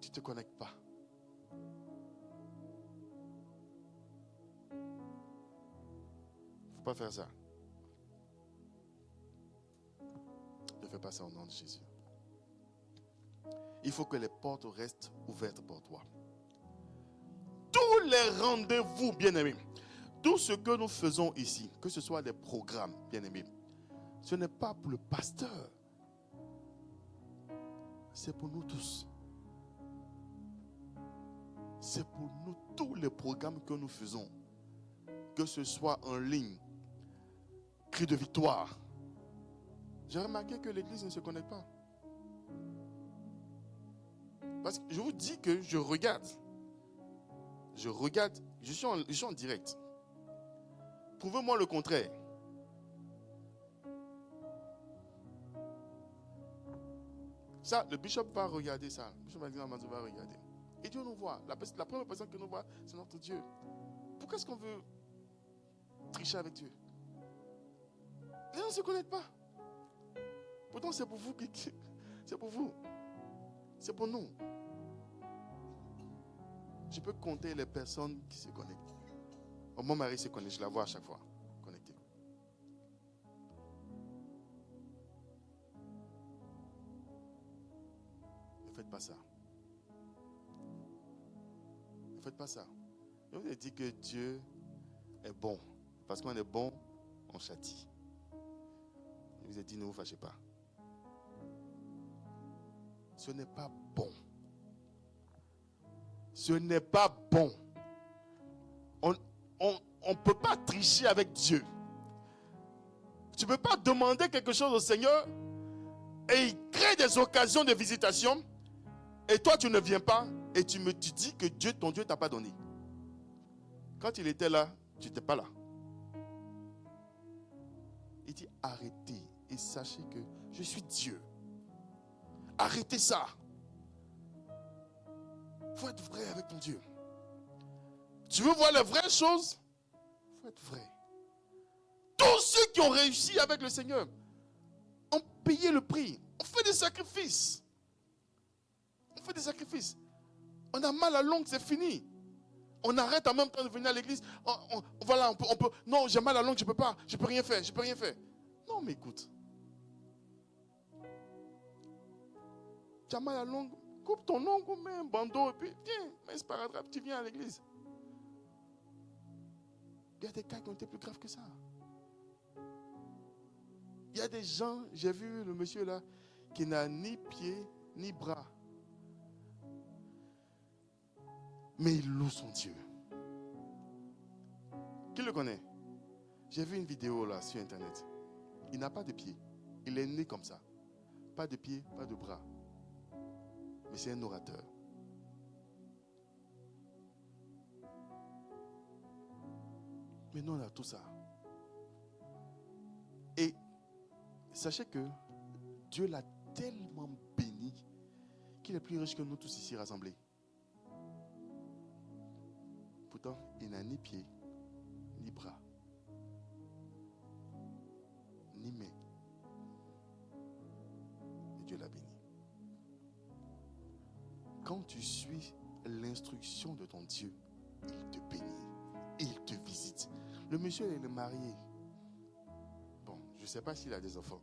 Tu ne te connectes pas. Il ne faut pas faire ça. Ne fais pas ça au nom de Jésus. Il faut que les portes restent ouvertes pour toi. Tous les rendez-vous, bien-aimés, tout ce que nous faisons ici, que ce soit des programmes, bien-aimés, ce n'est pas pour le pasteur. C'est pour nous tous. C'est pour nous tous les programmes que nous faisons. Que ce soit en ligne, cri de victoire. J'ai remarqué que l'église ne se connecte pas. Parce que je vous dis que je regarde. Je suis en direct. Prouvez-moi le contraire. Ça, le bishop va regarder ça. Le bishop Alexandre va regarder. Et Dieu nous voit. La première personne que nous voit, c'est notre Dieu. Pourquoi est-ce qu'on veut tricher avec Dieu? Les gens ne se connectent pas. Pourtant, c'est pour vous. C'est pour vous. C'est pour nous. Je peux compter les personnes qui se connectent. Oh, mon mari se connecte, je la vois à chaque fois. Connectée. Ne faites pas ça. Ne faites pas ça. Je vous ai dit que Dieu est bon. Parce qu'on est bon, on châtie. Je vous ai dit, ne vous fâchez pas. ce n'est pas bon. Ce n'est pas bon. On ne peut pas tricher avec Dieu. Tu ne peux pas demander quelque chose au Seigneur et il crée des occasions de visitation et toi tu ne viens pas et tu dis que Dieu, ton Dieu, ne t'a pas donné. Quand il était là, tu n'étais pas là. Il dit arrêtez et sachez que je suis Dieu. Arrêtez ça. Il faut être vrai avec ton Dieu. Tu veux voir les vraies choses? Il faut être vrai. Tous ceux qui ont réussi avec le Seigneur ont payé le prix. On fait des sacrifices. On fait des sacrifices. On a mal à la langue, c'est fini. On arrête en même temps de venir à l'église. Voilà, on peut. Non, j'ai mal à la langue, je ne peux pas. Je ne peux rien faire. Je peux rien faire. Non, mais écoute. Tu as mal à la langue, coupe ton ongle, mets un bandeau et puis viens. Mais c'est pas grave, tu viens à l'église. Il y a des cas qui ont été plus graves que ça. Il y a des gens, j'ai vu le monsieur là, qui n'a ni pied ni bras. Mais il loue son Dieu. Qui le connaît? J'ai vu une vidéo là sur internet. Il n'a pas de pied. Il est né comme ça. Pas de pied, pas de bras. Mais c'est un orateur. Mais nous on a tout ça. Et sachez que Dieu l'a tellement béni qu'il est plus riche que nous tous ici rassemblés. Pourtant, il n'a ni pied, ni bras, ni main. Et Dieu l'a béni. Quand tu suis l'instruction de ton Dieu, il te bénit, il te visite. Le monsieur, il est marié. Bon, je ne sais pas s'il a des enfants.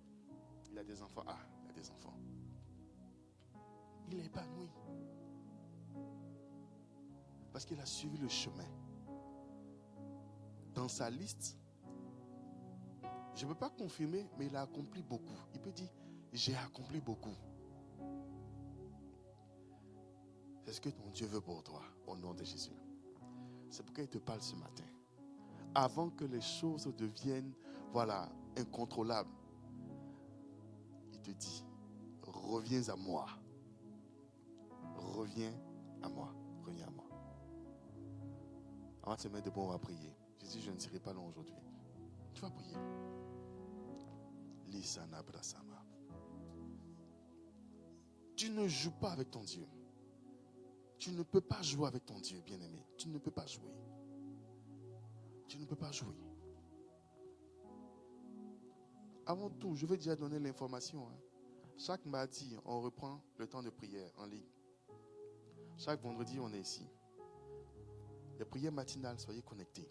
Il a des enfants. Ah, il a des enfants. Il est épanoui. Parce qu'il a suivi le chemin. Dans sa liste, je ne peux pas confirmer, mais il a accompli beaucoup. Il peut dire, j'ai accompli beaucoup. C'est ce que ton Dieu veut pour toi, au nom de Jésus. C'est pourquoi il te parle ce matin. Avant que les choses deviennent, incontrôlables, il te dit, reviens à moi. Reviens à moi. Reviens à moi. Avant de se mettre debout, on va prier. Jésus, je ne serai pas long aujourd'hui. Tu vas prier. Lisana Brasama. Tu ne joues pas avec ton Dieu. Tu ne peux pas jouer avec ton Dieu, bien-aimé. Tu ne peux pas jouer. Tu ne peux pas jouer. Avant tout, je vais déjà donner l'information. Chaque mardi, on reprend le temps de prière en ligne. Chaque vendredi, on est ici. Les prières matinales, soyez connectés.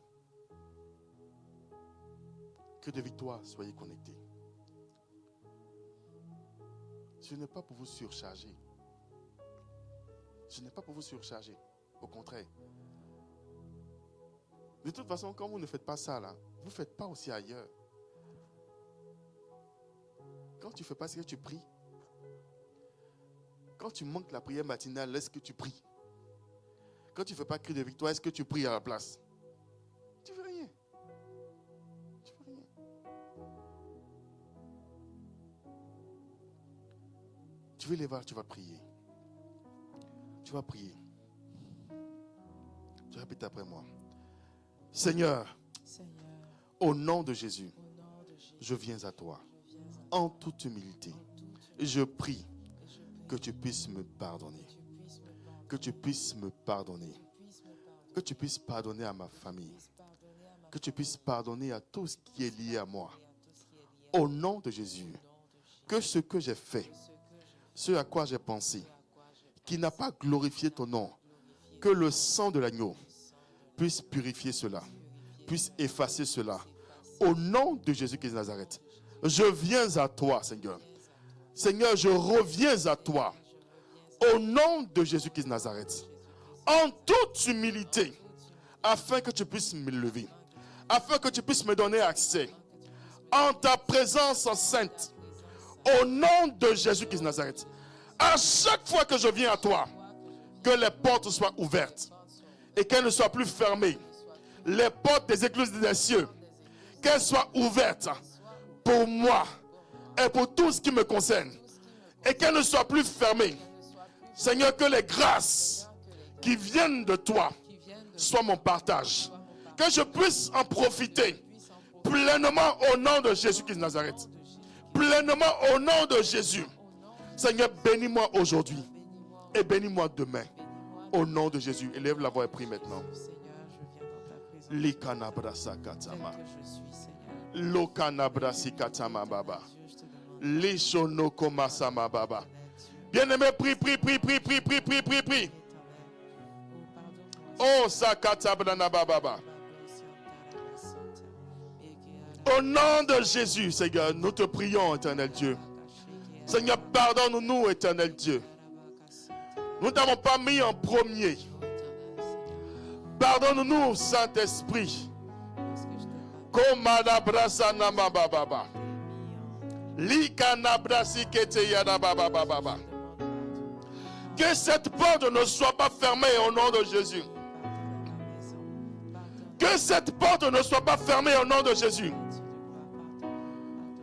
Que de victoire, soyez connectés. Ce n'est pas pour vous surcharger. Ce n'est pas pour vous surcharger. Au contraire. De toute façon, quand vous ne faites pas ça là, vous ne faites pas aussi ailleurs. Quand tu ne fais pas ce que tu pries, quand tu manques la prière matinale, est-ce que tu pries? Quand tu ne fais pas cri de victoire, est-ce que tu pries à la place? Tu ne fais rien. Tu ne fais rien. Tu veux les voir, tu vas prier. Tu vas prier. Tu répètes après moi. Seigneur, au nom de Jésus, je viens à toi en toute humilité. Je prie que tu puisses me pardonner. Que tu puisses me pardonner. Que tu puisses pardonner à ma famille. Que tu puisses pardonner à tout ce qui est lié à moi. Au nom de Jésus, que ce que j'ai fait, ce à quoi j'ai pensé, qui n'a pas glorifié ton nom, que le sang de l'agneau puisse purifier cela, puisse effacer cela. Au nom de Jésus-Christ de Nazareth, je viens à toi, Seigneur. Seigneur, je reviens à toi. Au nom de Jésus-Christ de Nazareth, en toute humilité, afin que tu puisses me lever, afin que tu puisses me donner accès en ta présence sainte, au nom de Jésus-Christ de Nazareth, À chaque fois que je viens à toi, que les portes soient ouvertes et qu'elles ne soient plus fermées. Les portes des églises des cieux, qu'elles soient ouvertes pour moi et pour tout ce qui me concerne et qu'elles ne soient plus fermées. Seigneur, que les grâces qui viennent de toi soient mon partage. Que je puisse en profiter pleinement au nom de Jésus-Christ de Nazareth. Pleinement au nom de Jésus. Seigneur, bénis-moi aujourd'hui et bénis-moi demain. Au nom de Jésus. Élève la voix et prie maintenant. Likanabrasa katama. Lokanabrasi katama baba. Lishono komasama baba. Bien-aimé, prie. Oh, sakatabrana baba. Au nom de Jésus, Seigneur, nous te prions, éternel Dieu. Seigneur, pardonne-nous, éternel Dieu. Nous ne t'avons pas mis en premier. Pardonne-nous, Saint-Esprit. Que cette porte ne soit pas fermée au nom de Jésus. Que cette porte ne soit pas fermée au nom de Jésus.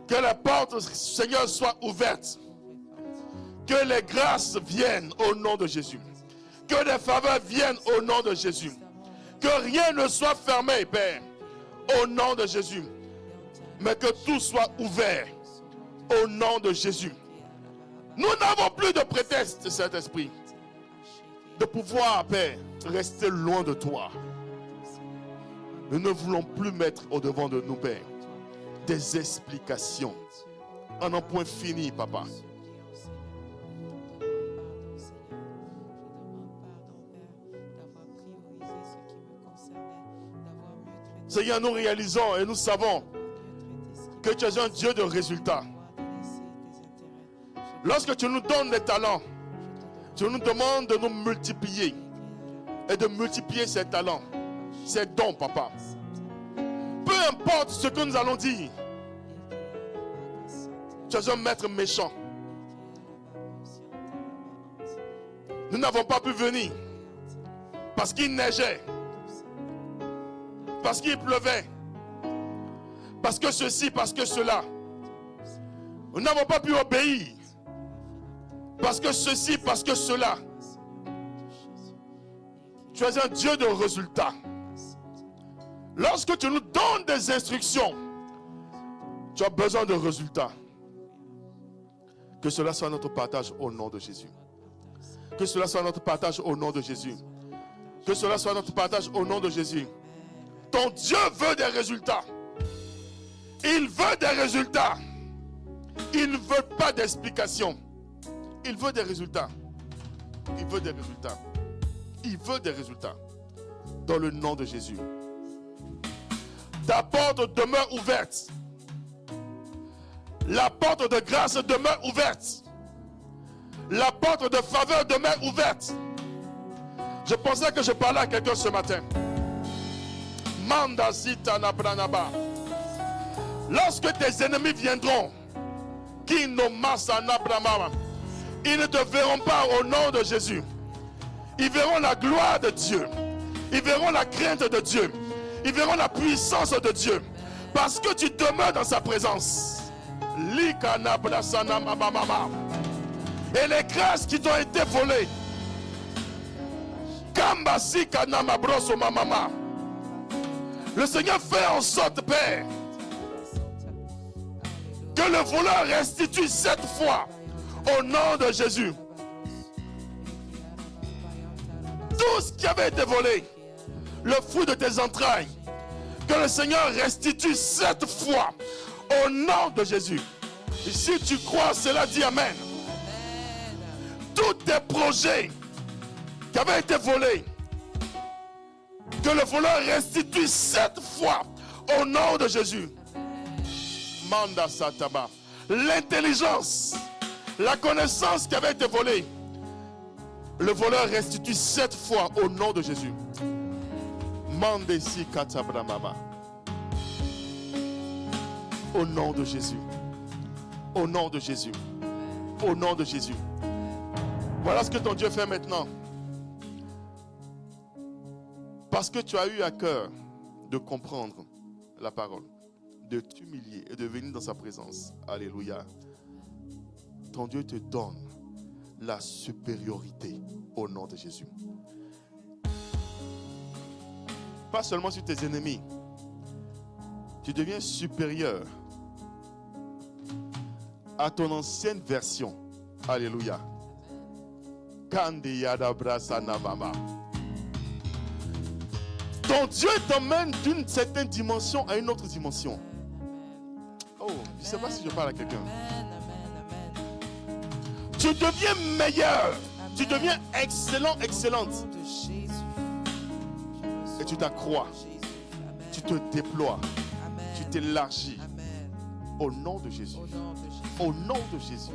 Que la porte, Seigneur, soit ouverte. Que les grâces viennent au nom de Jésus. Que les faveurs viennent au nom de Jésus. Que rien ne soit fermé, Père, au nom de Jésus. Mais que tout soit ouvert au nom de Jésus. Nous n'avons plus de prétexte, Saint-Esprit, de pouvoir, Père, rester loin de toi. Nous ne voulons plus mettre au-devant de nous, Père, des explications. En un point fini, Papa. Seigneur, nous réalisons et nous savons que tu es un Dieu de résultats. Lorsque tu nous donnes des talents, tu nous demandes de nous multiplier et de multiplier ces talents, ces dons, Papa. Peu importe ce que nous allons dire, tu es un maître méchant. Nous n'avons pas pu venir parce qu'il neigeait, parce qu'il pleuvait, parce que ceci, parce que cela. Nous n'avons pas pu obéir parce que ceci, parce que cela. Tu es un Dieu de résultats. Lorsque tu nous donnes des instructions, tu as besoin de résultats. Que cela soit notre partage au nom de Jésus. Que cela soit notre partage au nom de Jésus. Que cela soit notre partage au nom de Jésus. Ton Dieu veut des résultats. Il veut des résultats. Il ne veut pas d'explications. Il veut des résultats. Il veut des résultats. Il veut des résultats. Dans le nom de Jésus. Ta porte demeure ouverte. La porte de grâce demeure ouverte. La porte de faveur demeure ouverte. Je pensais que je parlais à quelqu'un ce matin. Lorsque tes ennemis viendront, ils ne te verront pas au nom de Jésus. Ils verront la gloire de Dieu. Ils verront la crainte de Dieu. Ils verront la puissance de Dieu. Parce que tu demeures dans sa présence. Et les grâces qui t'ont été volées. Le Seigneur fait en sorte, Père, que le voleur restitue 7 fois au nom de Jésus. Tout ce qui avait été volé, le fruit de tes entrailles, que le Seigneur restitue 7 fois au nom de Jésus. Et si tu crois cela, dis Amen. Tous tes projets qui avaient été volés, que le voleur restitue 7 fois au nom de Jésus. Manda Sataba. L'intelligence, la connaissance qui avait été volée, le voleur restitue 7 fois au nom de Jésus. Mandesi Katabra Mama. Au nom de Jésus. Au nom de Jésus. Au nom de Jésus. Voilà ce que ton Dieu fait maintenant. Parce que tu as eu à cœur de comprendre la parole, de t'humilier et de venir dans sa présence. Alléluia. Ton Dieu te donne la supériorité au nom de Jésus. Pas seulement sur tes ennemis. Tu deviens supérieur à ton ancienne version. Alléluia. Ton Dieu t'emmène d'une certaine dimension à une autre dimension. Oh, je ne sais pas si je parle à quelqu'un. Tu deviens meilleur. Tu deviens excellent, excellente. Et tu t'accrois. Tu te déploies. Tu t'élargis. Au nom de Jésus. Au nom de Jésus.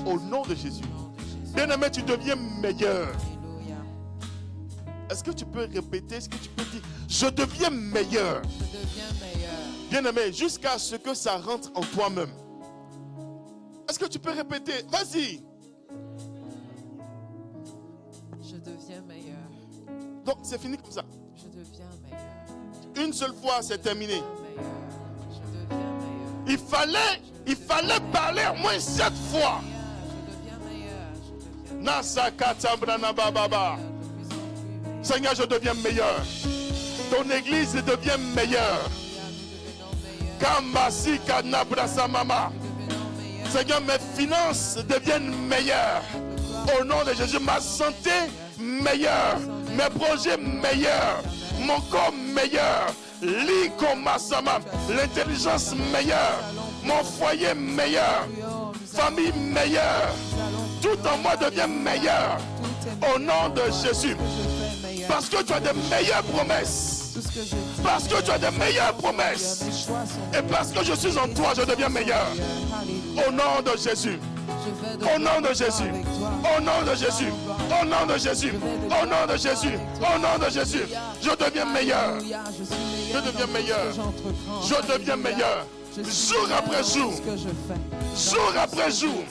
Au nom de Jésus. Bien-aimé, tu deviens meilleur. Est-ce que tu peux répéter? Est-ce que tu peux dire, je deviens meilleur?
Je deviens meilleur.
Bien-aimé, jusqu'à ce que ça rentre en toi-même. Est-ce que tu peux répéter? Vas-y.
Je deviens meilleur.
Donc, c'est fini comme ça.
Je deviens meilleur.
Une seule fois, c'est terminé.
Je deviens meilleur.
Il fallait parler au moins 7 fois.
Je deviens meilleur. Je deviens
Nasa katambra bababa. Seigneur, je deviens meilleur. Ton église devient meilleure. Kambasi kanabrasa mama. Seigneur, mes finances deviennent meilleures. Au nom de Jésus, ma santé meilleure. Mes projets meilleurs. Mon corps meilleur. L'ikomasama. L'intelligence meilleure. Mon foyer meilleur. Famille meilleure. Tout en moi devient meilleur. Au nom de Jésus. Parce que tu as de meilleures promesses. Parce que tu as de meilleures promesses. Et parce que je suis en toi, je deviens meilleur. Au nom de Jésus. Au nom de Jésus. Au nom de Jésus. Au nom de Jésus. Au nom de Jésus. Au nom de Jésus. Je deviens meilleur. Je deviens meilleur. Je deviens meilleur. Jour après jour. Jour après jour.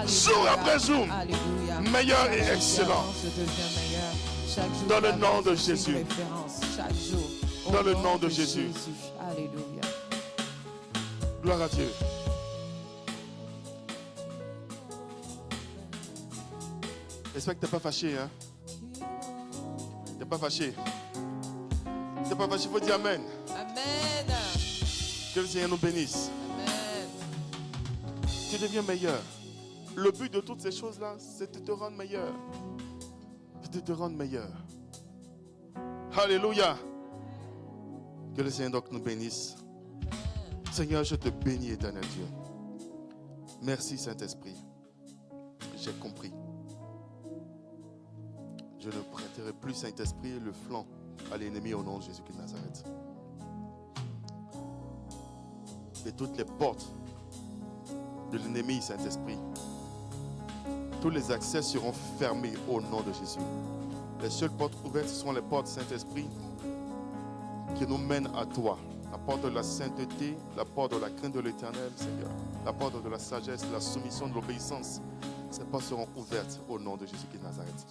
Jour après jour. Meilleur et excellent. Dans le nom de Jésus. Dans le nom de Jésus.
Alléluia.
Gloire à Dieu. J'espère que tu n'es pas fâché. Hein? Tu n'es pas fâché. Tu n'es pas fâché. Il faut dire Amen.
Amen.
Que le Seigneur nous bénisse.
Amen.
Tu deviens meilleur. Le but de toutes ces choses-là, c'est de te rendre meilleur. C'est de te rendre meilleur. Alléluia. Que le Seigneur donc nous bénisse. Seigneur, je te bénis, éternel Dieu. Merci, Saint-Esprit. J'ai compris. Je ne prêterai plus, Saint-Esprit, le flanc à l'ennemi au nom de Jésus-Christ de Nazareth. Et toutes les portes de l'ennemi, Saint-Esprit, tous les accès seront fermés au nom de Jésus. Les seules portes ouvertes, ce sont les portes, Saint-Esprit, qui nous mènent à toi. La porte de la sainteté, la porte de la crainte de l'Éternel, Seigneur. La porte de la sagesse, de la soumission, de l'obéissance. Ces portes seront ouvertes au nom de Jésus-Christ de Nazareth.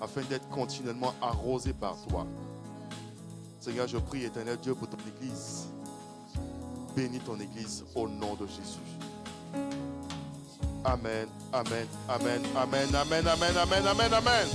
Afin d'être continuellement arrosés par toi. Seigneur, je prie, Éternel Dieu, pour ton Église. Bénis ton Église au nom de Jésus. Amen, amen, amen, amen, amen, amen, amen, amen, amen.